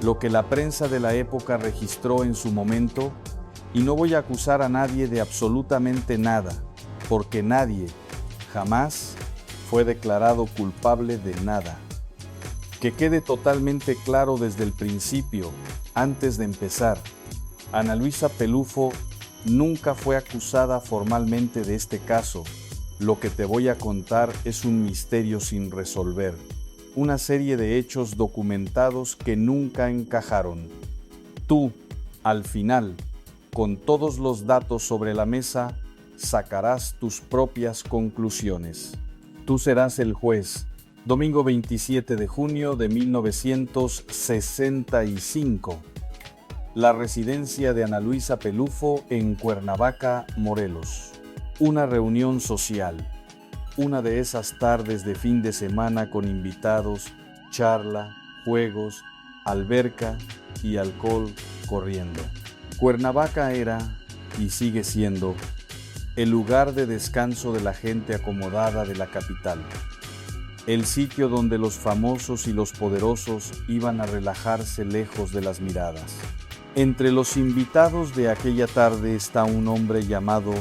lo que la prensa de la época registró en su momento, y no voy a acusar a nadie de absolutamente nada, porque nadie, jamás, fue declarado culpable de nada. Que quede totalmente claro desde el principio, antes de empezar, Ana Luisa Pelufo nunca fue acusada formalmente de este caso. Lo que te voy a contar es un misterio sin resolver, una serie de hechos documentados que nunca encajaron. Tú, al final, con todos los datos sobre la mesa, sacarás tus propias conclusiones. Tú serás el juez. Domingo 27 de junio de 1965. La residencia de Ana Luisa Pelufo en Cuernavaca, Morelos. Una reunión social. Una de esas tardes de fin de semana con invitados, charla, juegos, alberca y alcohol corriendo. Cuernavaca era, y sigue siendo, el lugar de descanso de la gente acomodada de la capital. El sitio donde los famosos y los poderosos iban a relajarse lejos de las miradas. Entre los invitados de aquella tarde está un hombre llamado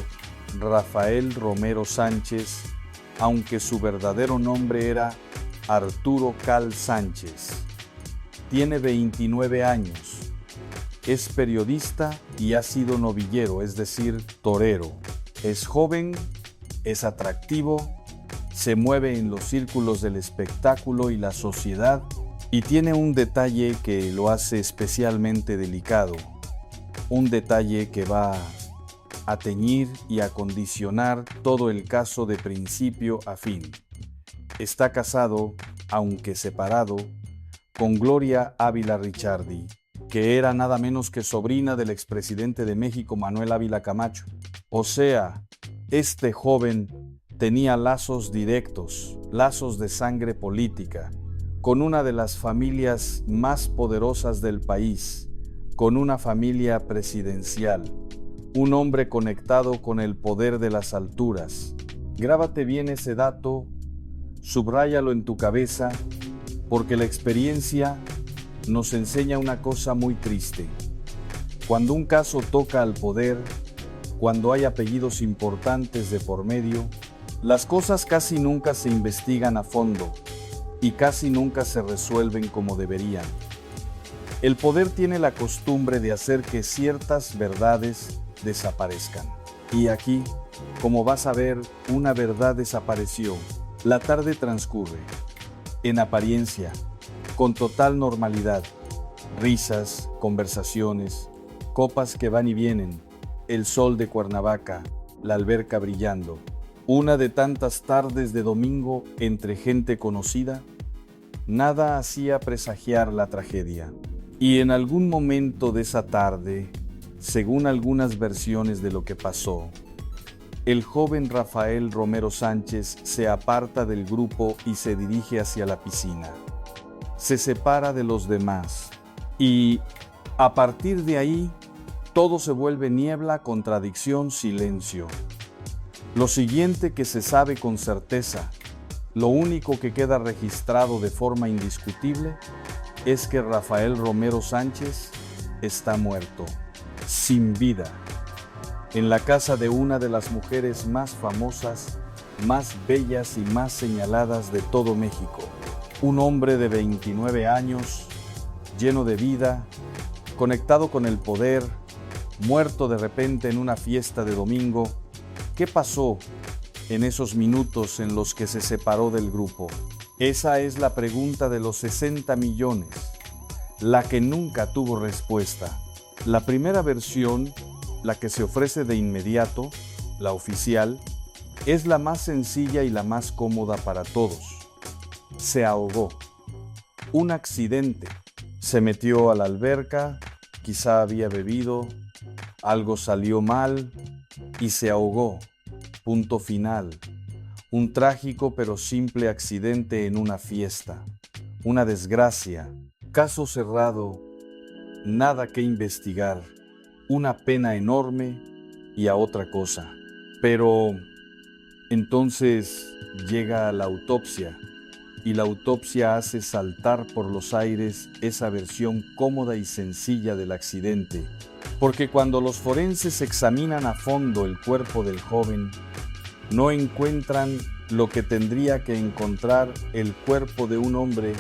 Rafael Romero Sánchez, aunque su verdadero nombre era Arturo Cal Sánchez. Tiene 29 años. Es periodista y ha sido novillero, es decir, torero. Es joven, es atractivo, se mueve en los círculos del espectáculo y la sociedad y tiene un detalle que lo hace especialmente delicado. Un detalle que va a teñir y a condicionar todo el caso de principio a fin. Está casado, aunque separado, con Gloria Ávila Ricciardi, que era nada menos que sobrina del expresidente de México, Manuel Ávila Camacho. O sea, este joven tenía lazos directos, lazos de sangre política, con una de las familias más poderosas del país, con una familia presidencial, un hombre conectado con el poder de las alturas. Grábate bien ese dato, subráyalo en tu cabeza, porque la experiencia nos enseña una cosa muy triste. Cuando un caso toca al poder, cuando hay apellidos importantes de por medio, las cosas casi nunca se investigan a fondo y casi nunca se resuelven como deberían. El poder tiene la costumbre de hacer que ciertas verdades desaparezcan. Y aquí, como vas a ver, una verdad desapareció. La tarde transcurre, en apariencia, con total normalidad. Risas, conversaciones, copas que van y vienen, el sol de Cuernavaca, la alberca brillando. Una de tantas tardes de domingo entre gente conocida, nada hacía presagiar la tragedia. Y en algún momento de esa tarde, según algunas versiones de lo que pasó, el joven Rafael Romero Sánchez se aparta del grupo y se dirige hacia la piscina. Se separa de los demás y, a partir de ahí, todo se vuelve niebla, contradicción, silencio. Lo siguiente que se sabe con certeza, lo único que queda registrado de forma indiscutible, es que Rafael Romero Sánchez está muerto, sin vida, en la casa de una de las mujeres más famosas, más bellas y más señaladas de todo México. Un hombre de 29 años, lleno de vida, conectado con el poder, muerto de repente en una fiesta de domingo. ¿Qué pasó en esos minutos en los que se separó del grupo? Esa es la pregunta de los 60 millones, la que nunca tuvo respuesta. La primera versión, la que se ofrece de inmediato, la oficial, es la más sencilla y la más cómoda para todos. Se ahogó. Un accidente. Se metió a la alberca, quizá había bebido, algo salió mal y se ahogó. Punto final. Un trágico pero simple accidente en una fiesta. Una desgracia. Caso cerrado. Nada que investigar. Una pena enorme y a otra cosa. Pero entonces llega la autopsia. Y la autopsia hace saltar por los aires esa versión cómoda y sencilla del accidente. Porque cuando los forenses examinan a fondo el cuerpo del joven, no encuentran lo que tendría que encontrar el cuerpo de un hombre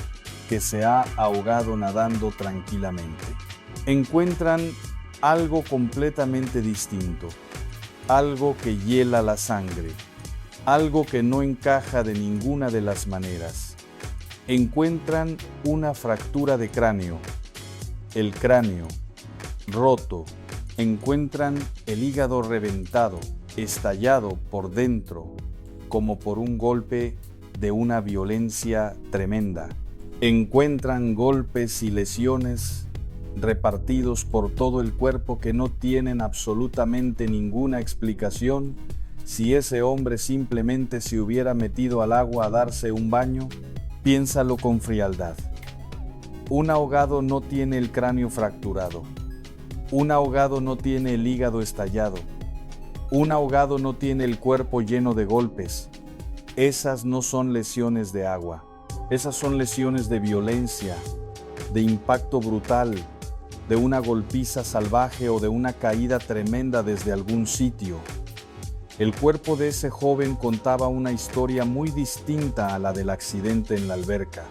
que se ha ahogado nadando tranquilamente. Encuentran algo completamente distinto, algo que hiela la sangre, algo que no encaja de ninguna de las maneras. Encuentran una fractura de cráneo, el cráneo roto, encuentran el hígado reventado, estallado por dentro, como por un golpe de una violencia tremenda. Encuentran golpes y lesiones repartidos por todo el cuerpo que no tienen absolutamente ninguna explicación. Si ese hombre simplemente se hubiera metido al agua a darse un baño, piénsalo con frialdad. Un ahogado no tiene el cráneo fracturado. Un ahogado no tiene el hígado estallado. Un ahogado no tiene el cuerpo lleno de golpes. Esas no son lesiones de agua. Esas son lesiones de violencia, de impacto brutal, de una golpiza salvaje o de una caída tremenda desde algún sitio. El cuerpo de ese joven contaba una historia muy distinta a la del accidente en la alberca.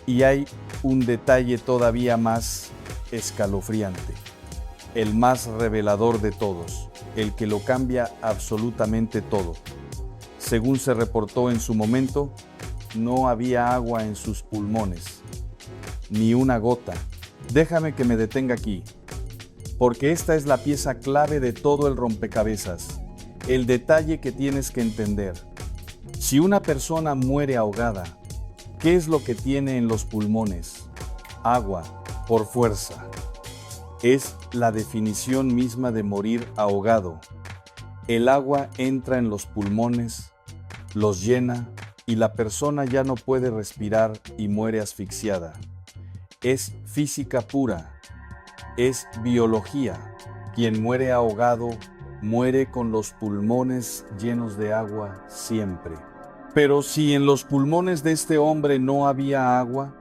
Y hay un detalle todavía más escalofriante, el más revelador de todos, el que lo cambia absolutamente todo. Según se reportó en su momento, no había agua en sus pulmones, ni una gota. Déjame que me detenga aquí, porque esta es la pieza clave de todo el rompecabezas. El detalle que tienes que entender. Si una persona muere ahogada, ¿qué es lo que tiene en los pulmones? Agua, por fuerza. Es la definición misma de morir ahogado. El agua entra en los pulmones, los llena y la persona ya no puede respirar y muere asfixiada. Es física pura, es biología. Quien muere ahogado muere con los pulmones llenos de agua siempre. Pero si en los pulmones de este hombre no había agua,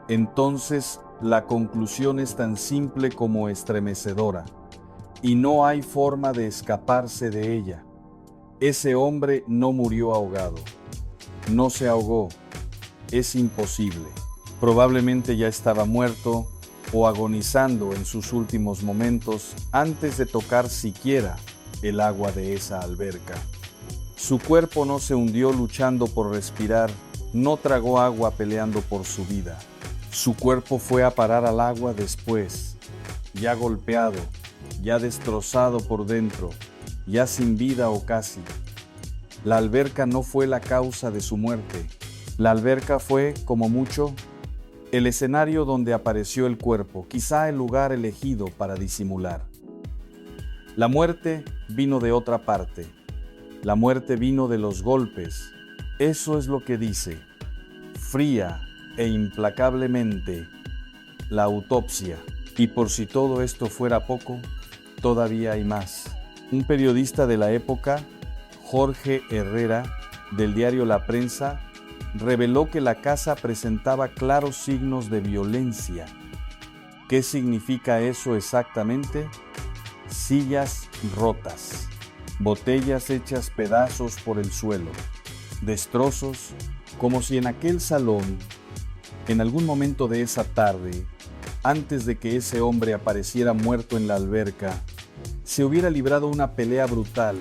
entonces la conclusión es tan simple como estremecedora, y no hay forma de escaparse de ella. Ese hombre no murió ahogado, no se ahogó, es imposible. Probablemente ya estaba muerto o agonizando en sus últimos momentos antes de tocar siquiera el agua de esa alberca. Su cuerpo no se hundió luchando por respirar, no tragó agua peleando por su vida. Su cuerpo fue a parar al agua después, ya golpeado, ya destrozado por dentro, ya sin vida o casi. La alberca no fue la causa de su muerte. La alberca fue, como mucho, el escenario donde apareció el cuerpo, quizá el lugar elegido para disimular. La muerte vino de otra parte. La muerte vino de los golpes. Eso es lo que dice, fría e implacablemente, la autopsia. Y por si todo esto fuera poco, todavía hay más. Un periodista de la época, Jorge Herrera, del diario La Prensa, reveló que la casa presentaba claros signos de violencia. ¿Qué significa eso exactamente? Sillas rotas, botellas hechas pedazos por el suelo, destrozos, como si en aquel salón, en algún momento de esa tarde, antes de que ese hombre apareciera muerto en la alberca, se hubiera librado una pelea brutal,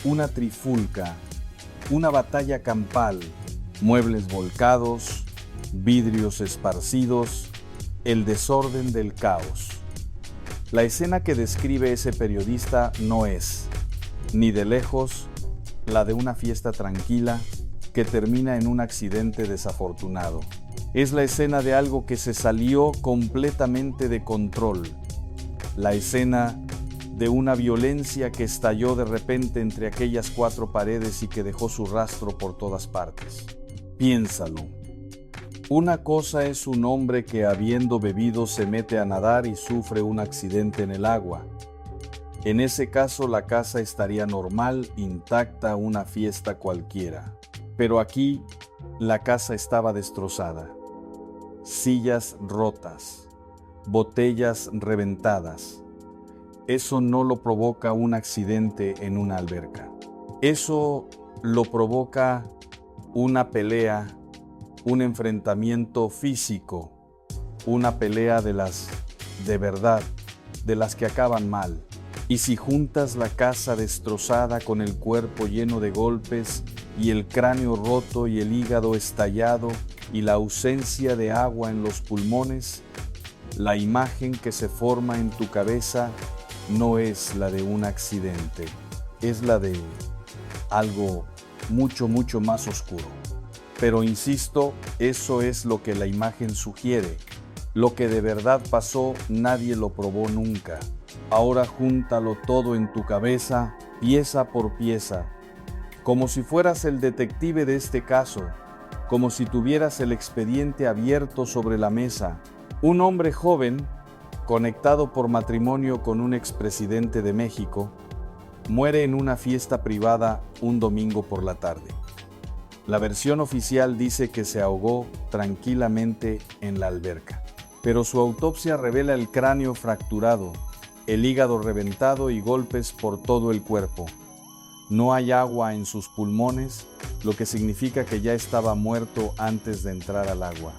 una trifulca, una batalla campal, muebles volcados, vidrios esparcidos, el desorden del caos. La escena que describe ese periodista no es, ni de lejos, la de una fiesta tranquila que termina en un accidente desafortunado. Es la escena de algo que se salió completamente de control. La escena de una violencia que estalló de repente entre aquellas cuatro paredes y que dejó su rastro por todas partes. Piénsalo. Una cosa es un hombre que habiendo bebido se mete a nadar y sufre un accidente en el agua. En ese caso la casa estaría normal, intacta, una fiesta cualquiera. Pero aquí la casa estaba destrozada. Sillas rotas, botellas reventadas. Eso no lo provoca un accidente en una alberca. Eso lo provoca una pelea, un enfrentamiento físico, una pelea de las de verdad, de las que acaban mal. Y si juntas la casa destrozada con el cuerpo lleno de golpes y el cráneo roto y el hígado estallado y la ausencia de agua en los pulmones, la imagen que se forma en tu cabeza no es la de un accidente, es la de algo mucho más oscuro. Pero insisto, eso es lo que la imagen sugiere. Lo que de verdad pasó, nadie lo probó nunca. Ahora júntalo todo en tu cabeza, pieza por pieza, como si fueras el detective de este caso, como si tuvieras el expediente abierto sobre la mesa. Un hombre joven, conectado por matrimonio con un expresidente de México, muere en una fiesta privada un domingo por la tarde. La versión oficial dice que se ahogó tranquilamente en la alberca, pero su autopsia revela el cráneo fracturado, el hígado reventado y golpes por todo el cuerpo. No hay agua en sus pulmones, lo que significa que ya estaba muerto antes de entrar al agua.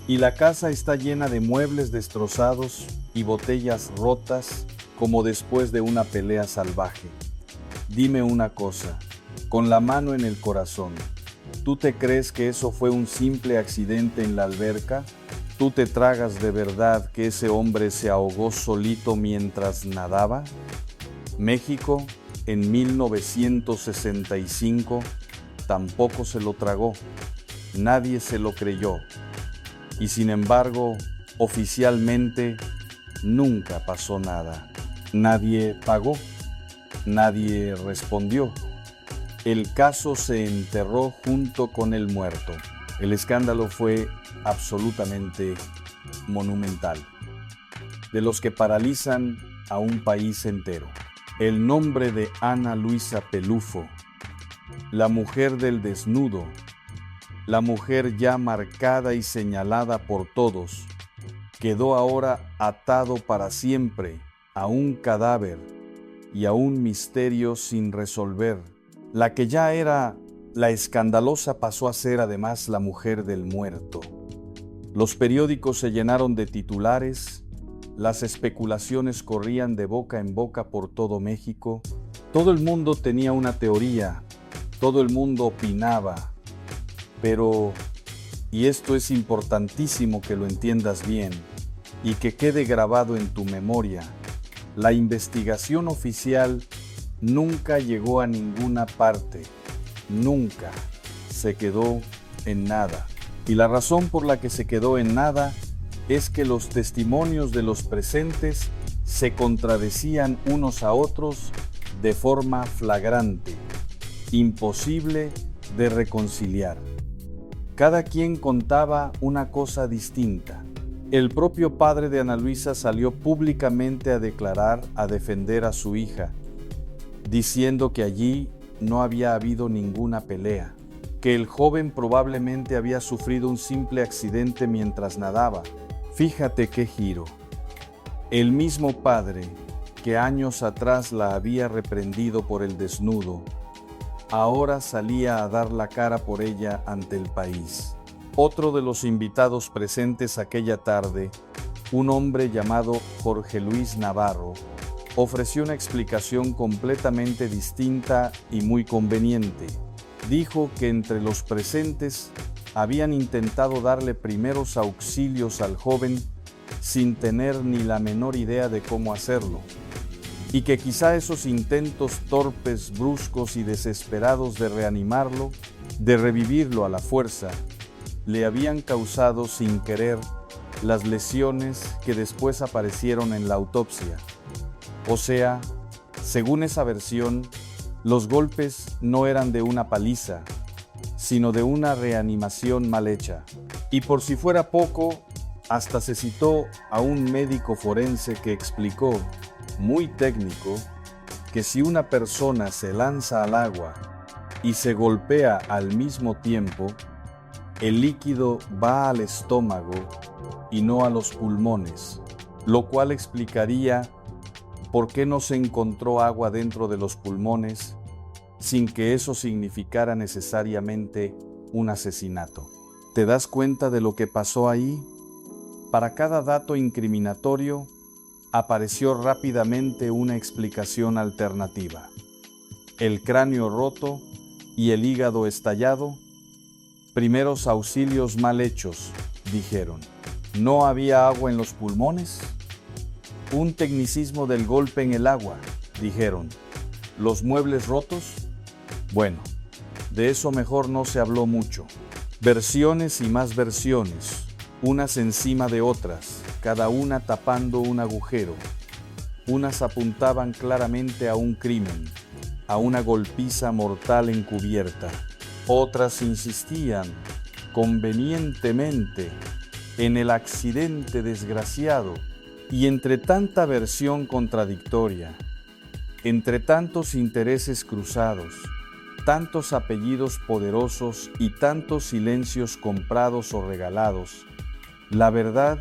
Y la casa está llena de muebles destrozados y botellas rotas, como después de una pelea salvaje. Dime una cosa, con la mano en el corazón, ¿tú te crees que eso fue un simple accidente en la alberca? ¿Tú te tragas de verdad que ese hombre se ahogó solito mientras nadaba? México, en 1965, tampoco se lo tragó. Nadie se lo creyó. Y sin embargo, oficialmente, nunca pasó nada. Nadie pagó. Nadie respondió. El caso se enterró junto con el muerto. El escándalo fue absolutamente monumental, de los que paralizan a un país entero. El nombre de Ana Luisa Pelufo, la mujer del desnudo, la mujer ya marcada y señalada por todos, quedó ahora atado para siempre a un cadáver y a un misterio sin resolver. La que ya era la escandalosa pasó a ser además la mujer del muerto. Los periódicos se llenaron de titulares, las especulaciones corrían de boca en boca por todo México, Todo el mundo tenía una teoría, todo el mundo opinaba, pero, y esto es importantísimo que lo entiendas bien y que quede grabado en tu memoria, la investigación oficial nunca llegó a ninguna parte, nunca se quedó en nada. Y la razón por la que se quedó en nada es que los testimonios de los presentes se contradecían unos a otros de forma flagrante, imposible de reconciliar. Cada quien contaba una cosa distinta. El propio padre de Ana Luisa salió públicamente a declarar, a defender a su hija, diciendo que allí no había habido ninguna pelea, que el joven probablemente había sufrido un simple accidente mientras nadaba. Fíjate qué giro. El mismo padre que años atrás la había reprendido por el desnudo, ahora salía a dar la cara por ella ante el país. Otro de los invitados presentes aquella tarde, un hombre llamado Jorge Luis Navarro, ofreció una explicación completamente distinta y muy conveniente. Dijo que entre los presentes habían intentado darle primeros auxilios al joven sin tener ni la menor idea de cómo hacerlo, y que quizá esos intentos torpes, bruscos y desesperados de reanimarlo, de revivirlo a la fuerza, le habían causado sin querer las lesiones que después aparecieron en la autopsia. O sea, según esa versión, los golpes no eran de una paliza, sino de una reanimación mal hecha. Y por si fuera poco, hasta se citó a un médico forense que explicó, muy técnico, que si una persona se lanza al agua y se golpea al mismo tiempo, el líquido va al estómago y no a los pulmones, lo cual explicaría por qué no se encontró agua dentro de los pulmones sin que eso significara necesariamente un asesinato. ¿Te das cuenta de lo que pasó ahí? Para cada dato incriminatorio, apareció rápidamente una explicación alternativa. El cráneo roto y el hígado estallado, primeros auxilios mal hechos, dijeron. ¿No había agua en los pulmones? Un tecnicismo del golpe en el agua, dijeron. ¿Los muebles rotos? Bueno, de eso mejor no se habló mucho. Versiones y más versiones, unas encima de otras, cada una tapando un agujero. Unas apuntaban claramente a un crimen, a una golpiza mortal encubierta. Otras insistían, convenientemente, en el accidente desgraciado. Y entre tanta versión contradictoria, entre tantos intereses cruzados, tantos apellidos poderosos y tantos silencios comprados o regalados, la verdad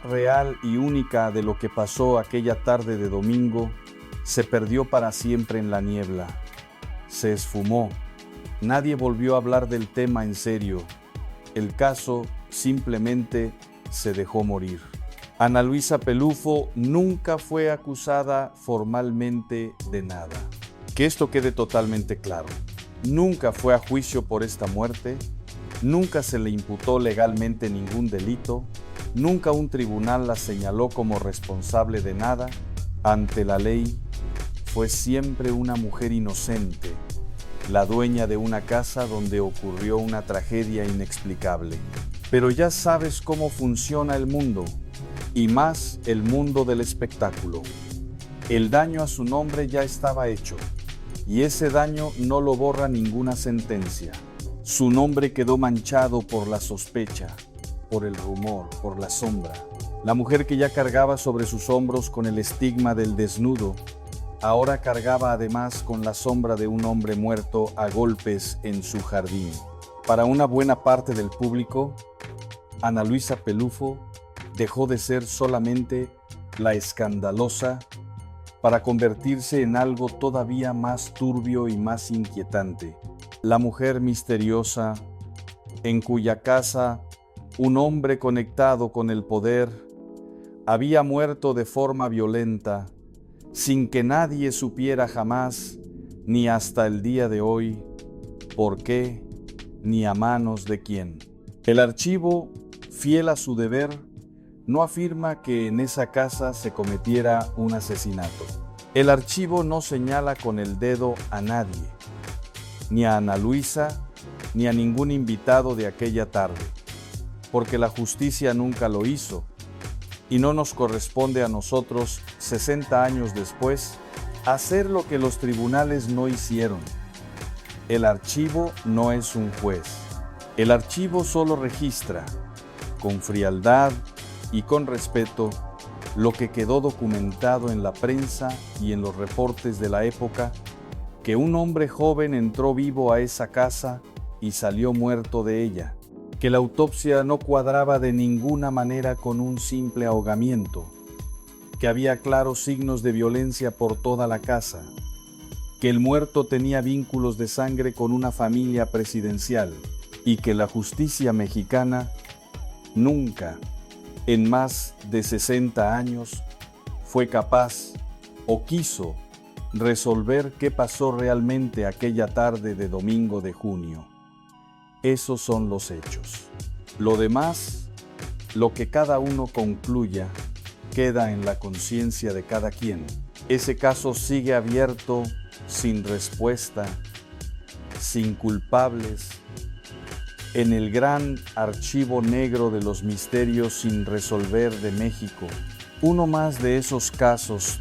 real y única de lo que pasó aquella tarde de domingo se perdió para siempre en la niebla. Se esfumó. Nadie volvió a hablar del tema en serio. El caso simplemente se dejó morir. Ana Luisa Pelufo nunca fue acusada formalmente de nada. Que esto quede totalmente claro. Nunca fue a juicio por esta muerte, nunca se le imputó legalmente ningún delito, nunca un tribunal la señaló como responsable de nada. Ante la ley, fue siempre una mujer inocente, la dueña de una casa donde ocurrió una tragedia inexplicable. Pero ya sabes cómo funciona el mundo, y más el mundo del espectáculo. El daño a su nombre ya estaba hecho, y ese daño no lo borra ninguna sentencia. Su nombre quedó manchado por la sospecha, por el rumor, por la sombra. La mujer que ya cargaba sobre sus hombros con el estigma del desnudo, ahora cargaba además con la sombra de un hombre muerto a golpes en su jardín. Para una buena parte del público, Ana Luisa Pelufo dejó de ser solamente la escandalosa para convertirse en algo todavía más turbio y más inquietante. La mujer misteriosa, en cuya casa un hombre conectado con el poder había muerto de forma violenta, sin que nadie supiera jamás, ni hasta el día de hoy, por qué, ni a manos de quién. El archivo, fiel a su deber, no afirma que en esa casa se cometiera un asesinato. El archivo no señala con el dedo a nadie, ni a Ana Luisa, ni a ningún invitado de aquella tarde, porque la justicia nunca lo hizo, y no nos corresponde a nosotros, 60 años después, hacer lo que los tribunales no hicieron. El archivo no es un juez. El archivo solo registra, con frialdad y con respeto, lo que quedó documentado en la prensa y en los reportes de la época, que un hombre joven entró vivo a esa casa y salió muerto de ella, que la autopsia no cuadraba de ninguna manera con un simple ahogamiento, que había claros signos de violencia por toda la casa, que el muerto tenía vínculos de sangre con una familia presidencial y que la justicia mexicana nunca, en más de 60 años, fue capaz o quiso resolver qué pasó realmente aquella tarde de domingo de junio. Esos son los hechos. Lo demás, lo que cada uno concluya, queda en la conciencia de cada quien. Ese caso sigue abierto, sin respuesta, sin culpables, en el gran archivo negro de los misterios sin resolver de México. Uno más de esos casos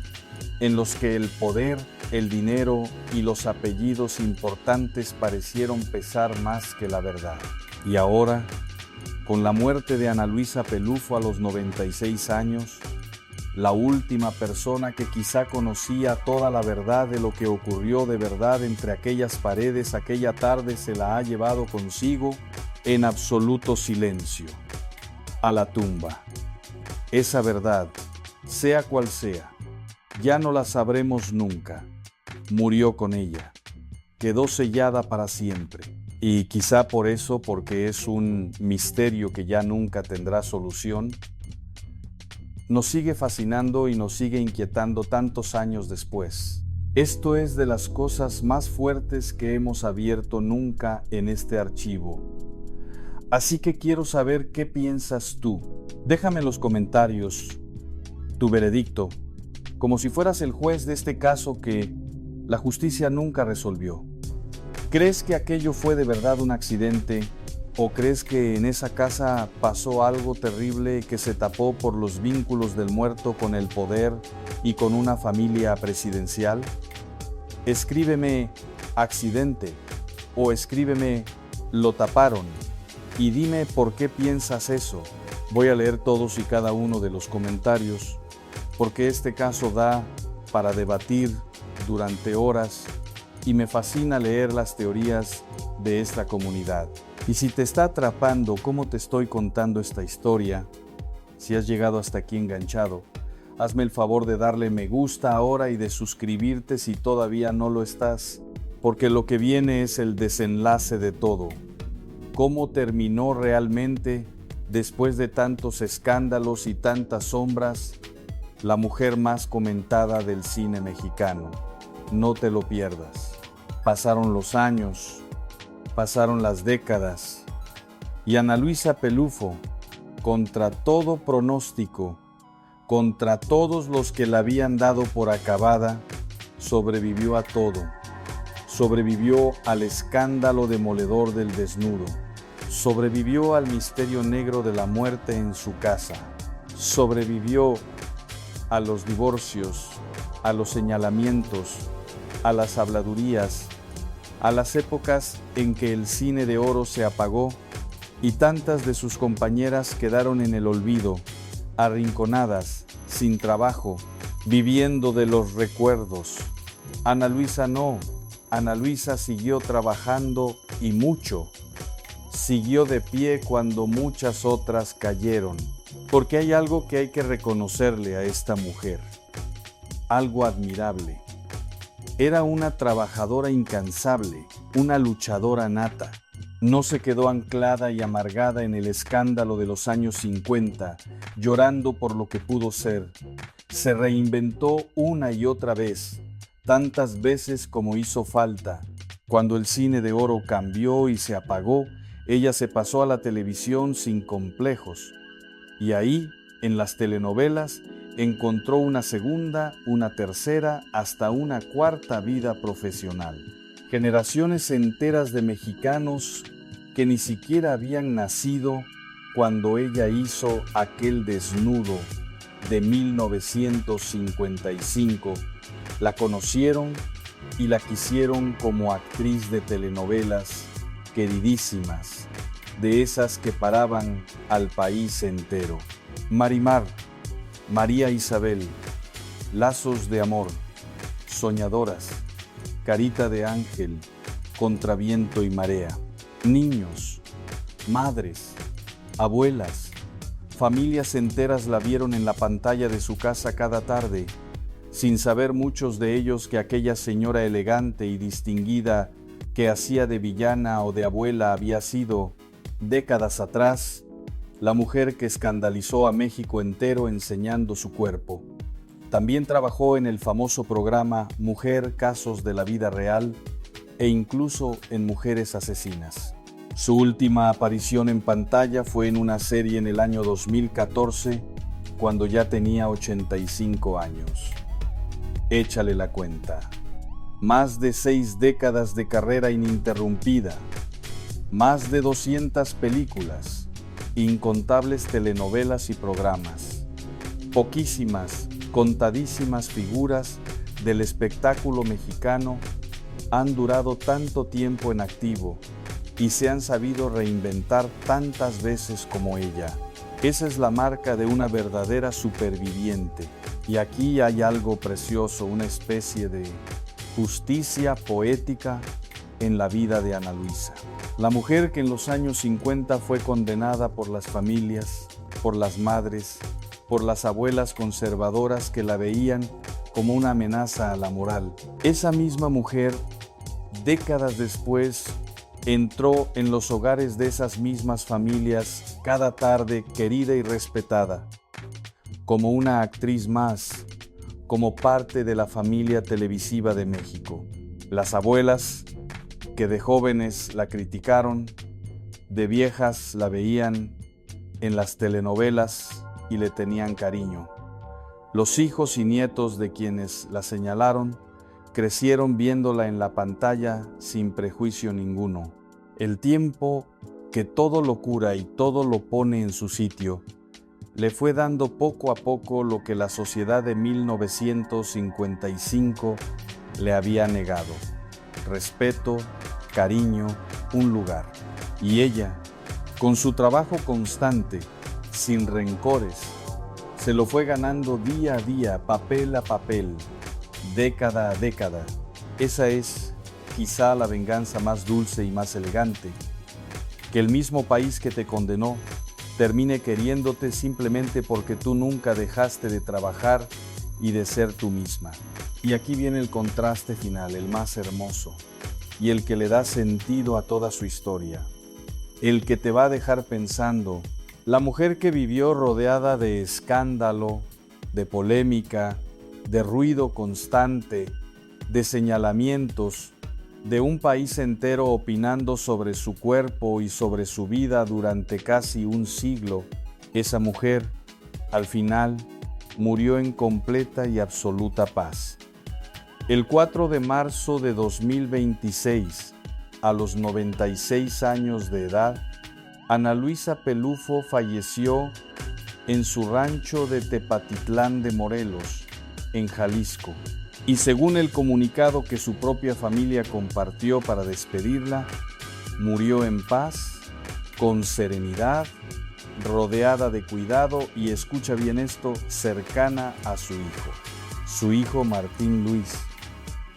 en los que el poder, el dinero y los apellidos importantes parecieron pesar más que la verdad. Y ahora, con la muerte de Ana Luisa Pelufo a los 96 años, la última persona que quizá conocía toda la verdad de lo que ocurrió de verdad entre aquellas paredes aquella tarde se la ha llevado consigo en absoluto silencio, a la tumba. Esa verdad, sea cual sea, ya no la sabremos nunca. Murió con ella, quedó sellada para siempre. Y quizá por eso, porque es un misterio que ya nunca tendrá solución, nos sigue fascinando y nos sigue inquietando tantos años después. Esto es de las cosas más fuertes que hemos abierto nunca en este archivo. Así que quiero saber qué piensas tú. Déjame en los comentarios tu veredicto, como si fueras el juez de este caso que la justicia nunca resolvió. ¿Crees que aquello fue de verdad un accidente? ¿O crees que en esa casa pasó algo terrible que se tapó por los vínculos del muerto con el poder y con una familia presidencial? Escríbeme accidente o escríbeme lo taparon y dime por qué piensas eso. Voy a leer todos y cada uno de los comentarios porque este caso da para debatir durante horas y me fascina leer las teorías de esta comunidad. Y si te está atrapando cómo te estoy contando esta historia, si has llegado hasta aquí enganchado, hazme el favor de darle me gusta ahora y de suscribirte si todavía no lo estás, porque lo que viene es el desenlace de todo. ¿Cómo terminó realmente, después de tantos escándalos y tantas sombras, la mujer más comentada del cine mexicano? No te lo pierdas. Pasaron los años, pasaron las décadas, y Ana Luisa Pelufo, contra todo pronóstico, contra todos los que la habían dado por acabada, sobrevivió a todo. Sobrevivió al escándalo demoledor del desnudo. Sobrevivió al misterio negro de la muerte en su casa. Sobrevivió a los divorcios, a los señalamientos, a las habladurías, a las épocas en que el cine de oro se apagó y tantas de sus compañeras quedaron en el olvido, arrinconadas, sin trabajo, viviendo de los recuerdos. Ana Luisa no, Ana Luisa siguió trabajando y mucho. Siguió de pie cuando muchas otras cayeron, porque hay algo que hay que reconocerle a esta mujer, algo admirable. Era una trabajadora incansable, una luchadora nata. No se quedó anclada y amargada en el escándalo de los años 50, llorando por lo que pudo ser, Se reinventó una y otra vez, tantas veces como hizo falta. Cuando el cine de oro cambió y se apagó, ella se pasó a la televisión sin complejos. Y ahí, en las telenovelas, encontró una segunda, una tercera, hasta una cuarta vida profesional. Generaciones enteras de mexicanos que ni siquiera habían nacido cuando ella hizo aquel desnudo de 1955, la conocieron y la quisieron como actriz de telenovelas queridísimas, de esas que paraban al país entero. Marimar, María Isabel, Lazos de amor, Soñadoras, Carita de ángel, Contra viento y marea. Niños, madres, abuelas, familias enteras la vieron en la pantalla de su casa cada tarde, sin saber muchos de ellos que aquella señora elegante y distinguida que hacía de villana o de abuela había sido, décadas atrás, la mujer que escandalizó a México entero enseñando su cuerpo. También trabajó en el famoso programa Mujer, Casos de la Vida Real e incluso en Mujeres Asesinas. Su última aparición en pantalla fue en una serie en el año 2014, cuando ya tenía 85 años. Échale la cuenta. Más de 6 décadas de carrera ininterrumpida, más de 200 películas, incontables telenovelas y programas, poquísimas, contadísimas figuras del espectáculo mexicano han durado tanto tiempo en activo y se han sabido reinventar tantas veces como ella. Esa es la marca de una verdadera superviviente. Y aquí hay algo precioso, una especie de justicia poética en la vida de Ana Luisa. La mujer que en los años 50 fue condenada por las familias, por las madres, por las abuelas conservadoras que la veían como una amenaza a la moral. Esa misma mujer, décadas después, entró en los hogares de esas mismas familias cada tarde, querida y respetada, como una actriz más, como parte de la familia televisiva de México. Las abuelas, que de jóvenes la criticaron, de viejas la veían en las telenovelas y le tenían cariño. Los hijos y nietos de quienes la señalaron crecieron viéndola en la pantalla sin prejuicio ninguno. El tiempo, que todo lo cura y todo lo pone en su sitio, le fue dando poco a poco lo que la sociedad de 1955 le había negado: respeto, cariño, un lugar. Y ella, con su trabajo constante, sin rencores, se lo fue ganando día a día, papel a papel, década a década. Esa es quizá la venganza más dulce y más elegante, que el mismo país que te condenó termine queriéndote simplemente porque tú nunca dejaste de trabajar y de ser tú misma. Y aquí viene el contraste final, el más hermoso, y el que le da sentido a toda su historia, el que te va a dejar pensando. La mujer que vivió rodeada de escándalo, de polémica, de ruido constante, de señalamientos, de un país entero opinando sobre su cuerpo y sobre su vida durante casi un siglo, esa mujer, al final, murió en completa y absoluta paz. El 4 de marzo de 2026, a los 96 años de edad, Ana Luisa Pelufo falleció en su rancho de Tepatitlán de Morelos, en Jalisco. Y según el comunicado que su propia familia compartió para despedirla, murió en paz, con serenidad, rodeada de cuidado y, escucha bien esto, cercana a su hijo Martín Luis,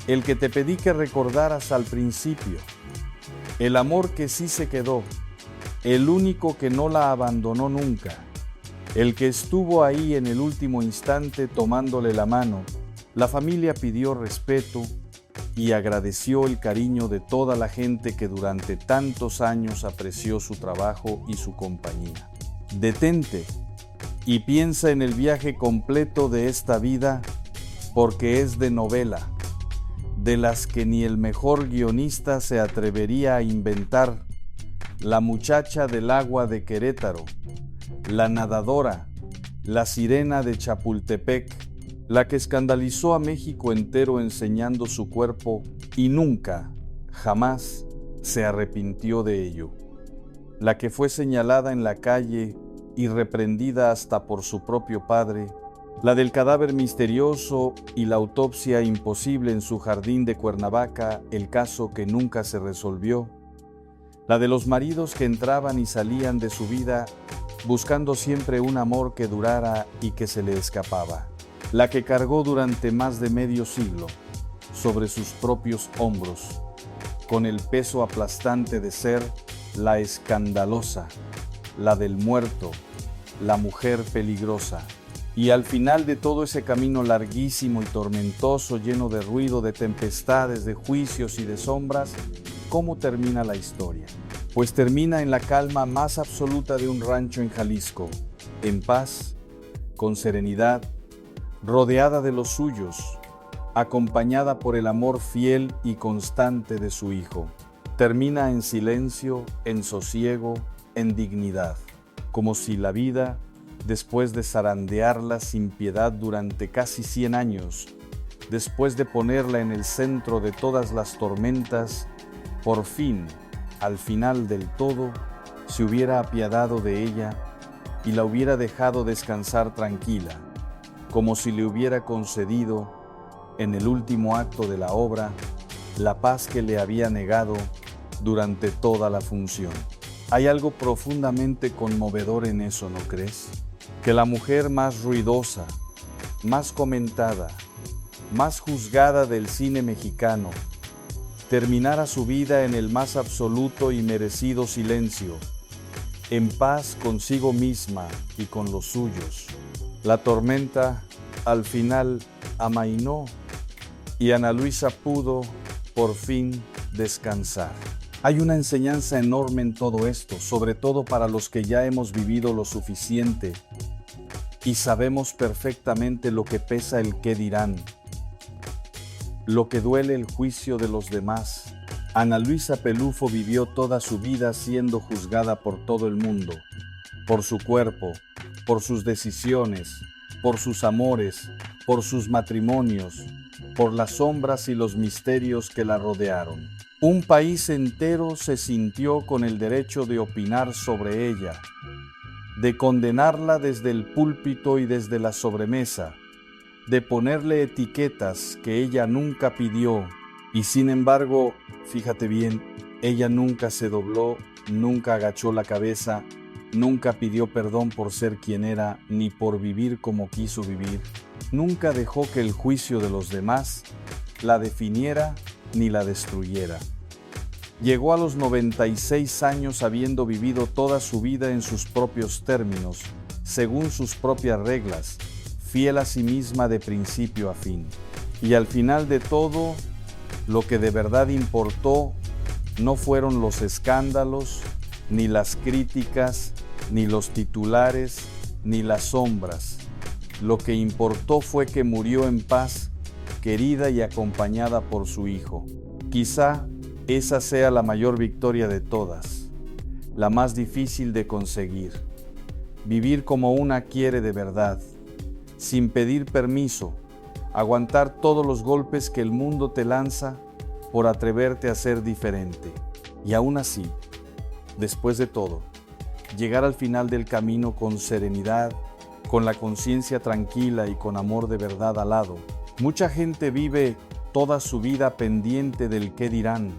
el que te pedí que recordaras al principio, el amor que sí se quedó, el único que no la abandonó nunca, el que estuvo ahí en el último instante tomándole la mano. La familia pidió respeto y agradeció el cariño de toda la gente que durante tantos años apreció su trabajo y su compañía. Detente y piensa en el viaje completo de esta vida, porque es de novela, de las que ni el mejor guionista se atrevería a inventar. La muchacha del agua de Querétaro, la nadadora, la sirena de Chapultepec, la que escandalizó a México entero enseñando su cuerpo y nunca, jamás, se arrepintió de ello. La que fue señalada en la calle y reprendida hasta por su propio padre, la del cadáver misterioso y la autopsia imposible en su jardín de Cuernavaca, el caso que nunca se resolvió, la de los maridos que entraban y salían de su vida buscando siempre un amor que durara y que se le escapaba, la que cargó durante más de medio siglo sobre sus propios hombros, con el peso aplastante de ser la escandalosa, la del muerto, la mujer peligrosa. Y al final de todo ese camino larguísimo y tormentoso, lleno de ruido, de tempestades, de juicios y de sombras, ¿cómo termina la historia? Pues termina en la calma más absoluta de un rancho en Jalisco, en paz, con serenidad, rodeada de los suyos, acompañada por el amor fiel y constante de su hijo. Termina en silencio, en sosiego, en dignidad, como si la vida, después de zarandearla sin piedad durante casi 100 años, después de ponerla en el centro de todas las tormentas, por fin, al final del todo, se hubiera apiadado de ella y la hubiera dejado descansar tranquila, como si le hubiera concedido, en el último acto de la obra, la paz que le había negado durante toda la función. Hay algo profundamente conmovedor en eso, ¿no crees? Que la mujer más ruidosa, más comentada, más juzgada del cine mexicano, terminara su vida en el más absoluto y merecido silencio, en paz consigo misma y con los suyos. La tormenta, al final, amainó y Ana Luisa pudo, por fin, descansar. Hay una enseñanza enorme en todo esto, sobre todo para los que ya hemos vivido lo suficiente y sabemos perfectamente lo que pesa el qué dirán, lo que duele el juicio de los demás. Ana Luisa Pelufo vivió toda su vida siendo juzgada por todo el mundo, por su cuerpo, por sus decisiones, por sus amores, por sus matrimonios, por las sombras y los misterios que la rodearon. Un país entero se sintió con el derecho de opinar sobre ella, de condenarla desde el púlpito y desde la sobremesa, de ponerle etiquetas que ella nunca pidió, y sin embargo, fíjate bien, ella nunca se dobló, nunca agachó la cabeza, nunca pidió perdón por ser quien era, ni por vivir como quiso vivir, nunca dejó que el juicio de los demás la definiera ni la destruyera. Llegó a los 96 años habiendo vivido toda su vida en sus propios términos, según sus propias reglas, fiel a sí misma de principio a fin. Y al final de todo, lo que de verdad importó no fueron los escándalos, ni las críticas, ni los titulares, ni las sombras. Lo que importó fue que murió en paz, querida y acompañada por su hijo. Quizá esa sea la mayor victoria de todas, la más difícil de conseguir. Vivir como una quiere de verdad, sin pedir permiso, aguantar todos los golpes que el mundo te lanza por atreverte a ser diferente. Y aún así, después de todo, llegar al final del camino con serenidad, con la conciencia tranquila y con amor de verdad al lado. Mucha gente vive toda su vida pendiente del qué dirán,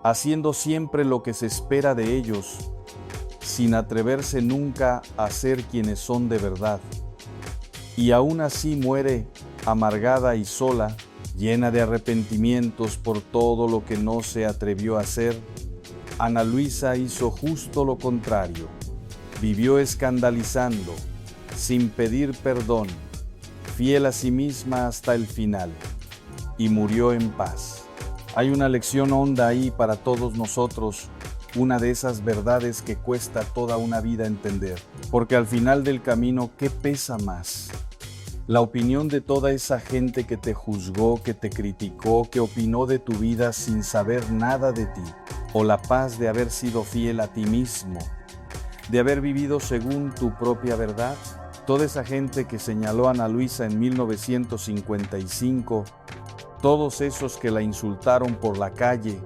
haciendo siempre lo que se espera de ellos, sin atreverse nunca a ser quienes son de verdad. Y aún así muere amargada y sola, llena de arrepentimientos por todo lo que no se atrevió a hacer. Ana Luisa hizo justo lo contrario. Vivió escandalizando, sin pedir perdón, fiel a sí misma hasta el final, y murió en paz. Hay una lección honda ahí para todos nosotros una de esas verdades que cuesta toda una vida entender. Porque al final del camino, ¿qué pesa más? La opinión de toda esa gente que te juzgó, que te criticó, que opinó de tu vida sin saber nada de ti, o la paz de haber sido fiel a ti mismo, de haber vivido según tu propia verdad. Toda esa gente que señaló a Ana Luisa en 1955, todos esos que la insultaron por la calle,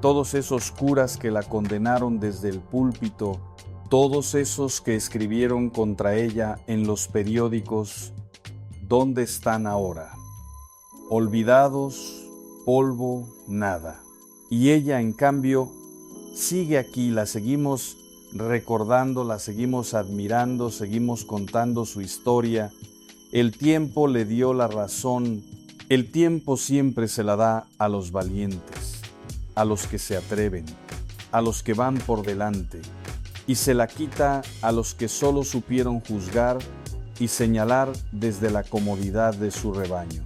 todos esos curas que la condenaron desde el púlpito, todos esos que escribieron contra ella en los periódicos, ¿dónde están ahora? Olvidados, polvo, nada. Y ella, en cambio, sigue aquí, la seguimos recordando, la seguimos admirando, seguimos contando su historia. El tiempo le dio la razón. El tiempo siempre se la da a los valientes, a los que se atreven, a los que van por delante, y se la quita a los que solo supieron juzgar y señalar desde la comodidad de su rebaño.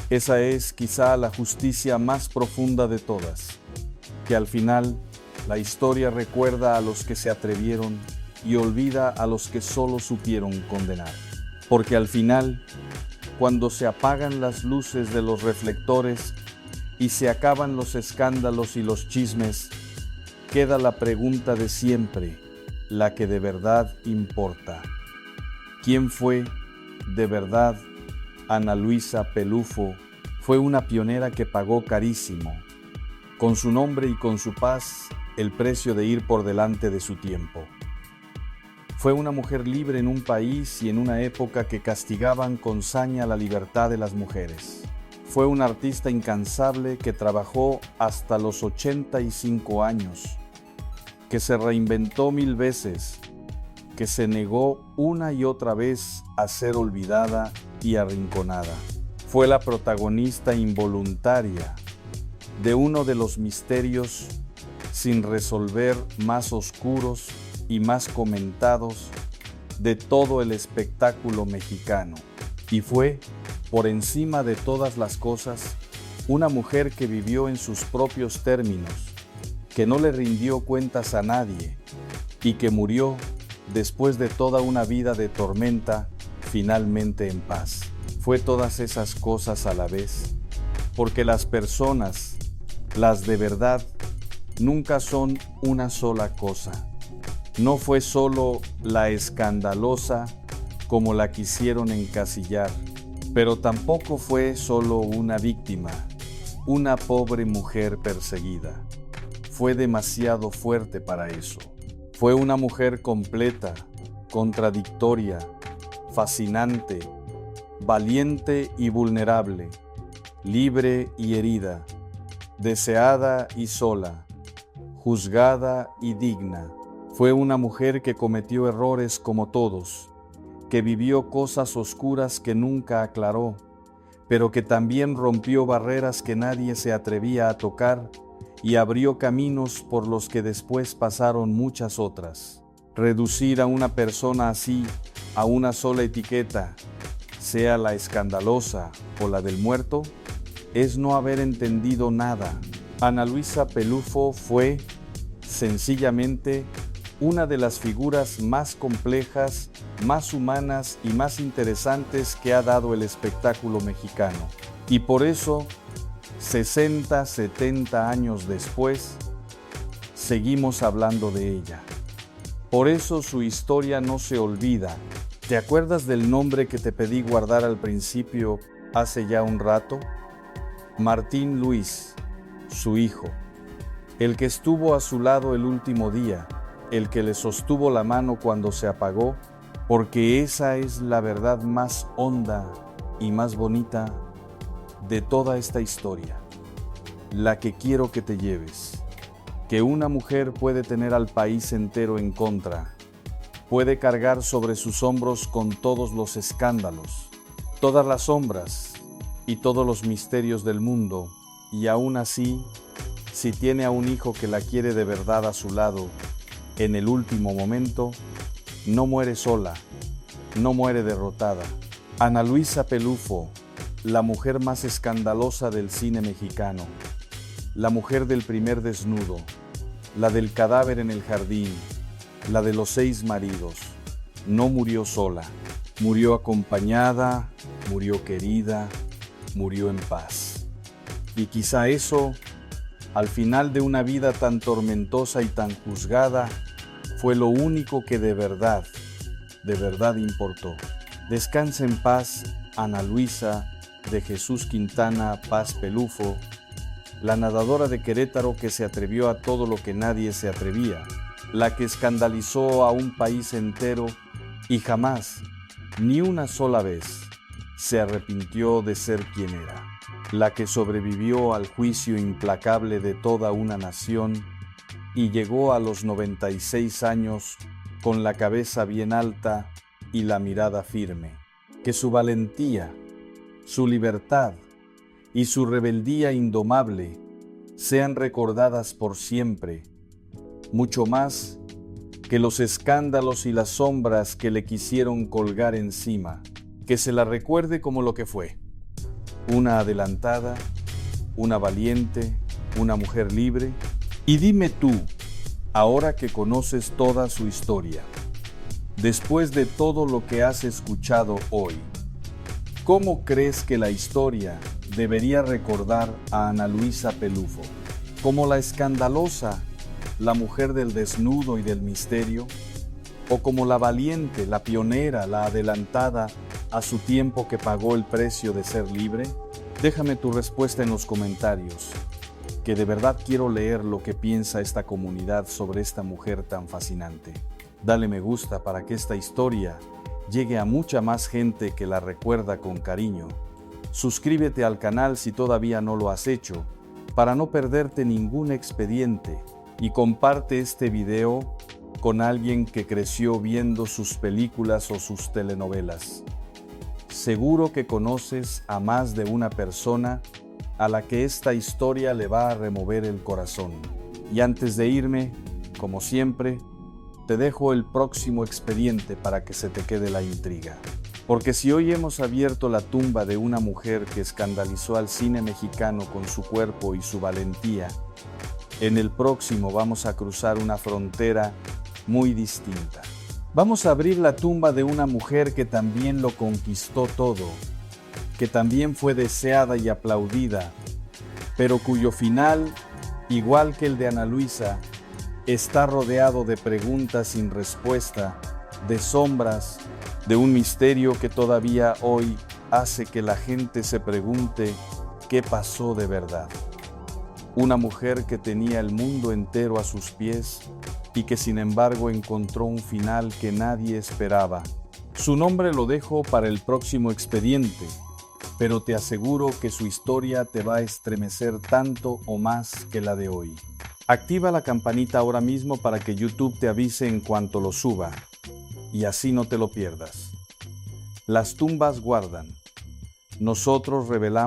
Esa es quizá la justicia más profunda de todas, que al final la historia recuerda a los que se atrevieron y olvida a los que solo supieron condenar. Porque al final, cuando se apagan las luces de los reflectores y se acaban los escándalos y los chismes, queda la pregunta de siempre, la que de verdad importa. ¿Quién fue, de verdad, Ana Luisa Pelufo? Fue una pionera que pagó carísimo, con su nombre y con su paz, el precio de ir por delante de su tiempo. Fue una mujer libre en un país y en una época que castigaban con saña la libertad de las mujeres. Fue una artista incansable que trabajó hasta los 85 años, que se reinventó 1000 veces, que se negó una y otra vez a ser olvidada y arrinconada. Fue la protagonista involuntaria de uno de los misterios sin resolver más oscuros y más comentados de todo el espectáculo mexicano. Y fue, por encima de todas las cosas, una mujer que vivió en sus propios términos, que no le rindió cuentas a nadie y que murió después de toda una vida de tormenta, finalmente en paz. Fue todas esas cosas a la vez, porque las personas, las de verdad, nunca son una sola cosa. No fue solo la escandalosa como la quisieron encasillar, pero tampoco fue solo una víctima, una pobre mujer perseguida. Fue demasiado fuerte para eso. Fue una mujer completa, contradictoria, fascinante, valiente y vulnerable, libre y herida, deseada y sola, juzgada y digna. Fue una mujer que cometió errores como todos, que vivió cosas oscuras que nunca aclaró, pero que también rompió barreras que nadie se atrevía a tocar y abrió caminos por los que después pasaron muchas otras. Reducir a una persona así a una sola etiqueta, sea la escandalosa o la del muerto, es no haber entendido nada. Ana Luisa Pelufo fue, sencillamente, una de las figuras más complejas, más humanas y más interesantes que ha dado el espectáculo mexicano. Y por eso, 60, 70 años después, seguimos hablando de ella. Por eso su historia no se olvida. ¿Te acuerdas del nombre que te pedí guardar al principio hace ya un rato? Martín Luis, su hijo, el que estuvo a su lado el último día, el que le sostuvo la mano cuando se apagó, porque esa es la verdad más honda y más bonita de toda esta historia, la que quiero que te lleves, que una mujer puede tener al país entero en contra, puede cargar sobre sus hombros con todos los escándalos, todas las sombras y todos los misterios del mundo, y aún así, si tiene a un hijo que la quiere de verdad a su lado, en el último momento, no muere sola, no muere derrotada. Ana Luisa Pelufo, la mujer más escandalosa del cine mexicano, la mujer del primer desnudo, la del cadáver en el jardín, la de los 6 maridos. No murió sola, murió acompañada, murió querida, murió en paz. Y quizá eso, al final de una vida tan tormentosa y tan juzgada, fue lo único que de verdad importó. Descansa en paz, Ana Luisa de Jesús Quintana Paz Pelufo, la nadadora de Querétaro que se atrevió a todo lo que nadie se atrevía, la que escandalizó a un país entero y jamás, ni una sola vez, se arrepintió de ser quien era, la que sobrevivió al juicio implacable de toda una nación y llegó a los 96 años con la cabeza bien alta y la mirada firme. Que su valentía, su libertad y su rebeldía indomable sean recordadas por siempre, mucho más que los escándalos y las sombras que le quisieron colgar encima. Que se la recuerde como lo que fue: una adelantada, una valiente, una mujer libre. Y dime tú, ahora que conoces toda su historia, después de todo lo que has escuchado hoy, ¿cómo crees que la historia debería recordar a Ana Luisa Pelufo? ¿Como la escandalosa, la mujer del desnudo y del misterio? ¿O como la valiente, la pionera, la adelantada a su tiempo que pagó el precio de ser libre? Déjame tu respuesta en los comentarios, que de verdad quiero leer lo que piensa esta comunidad sobre esta mujer tan fascinante. Dale me gusta para que esta historia llegue a mucha más gente que la recuerda con cariño. Suscríbete al canal si todavía no lo has hecho, para no perderte ningún expediente, y comparte este video con alguien que creció viendo sus películas o sus telenovelas. Seguro que conoces a más de una persona a la que esta historia le va a remover el corazón. Y antes de irme, como siempre, te dejo el próximo expediente para que se te quede la intriga. Porque si hoy hemos abierto la tumba de una mujer que escandalizó al cine mexicano con su cuerpo y su valentía, en el próximo vamos a cruzar una frontera muy distinta. Vamos a abrir la tumba de una mujer que también lo conquistó todo, que también fue deseada y aplaudida, pero cuyo final, igual que el de Ana Luisa, está rodeado de preguntas sin respuesta, de sombras, de un misterio que todavía hoy hace que la gente se pregunte qué pasó de verdad. Una mujer que tenía el mundo entero a sus pies y que sin embargo encontró un final que nadie esperaba. Su nombre lo dejo para el próximo expediente, pero te aseguro que su historia te va a estremecer tanto o más que la de hoy. Activa la campanita ahora mismo para que YouTube te avise en cuanto lo suba, y así no te lo pierdas. Las tumbas guardan. Nosotros revelamos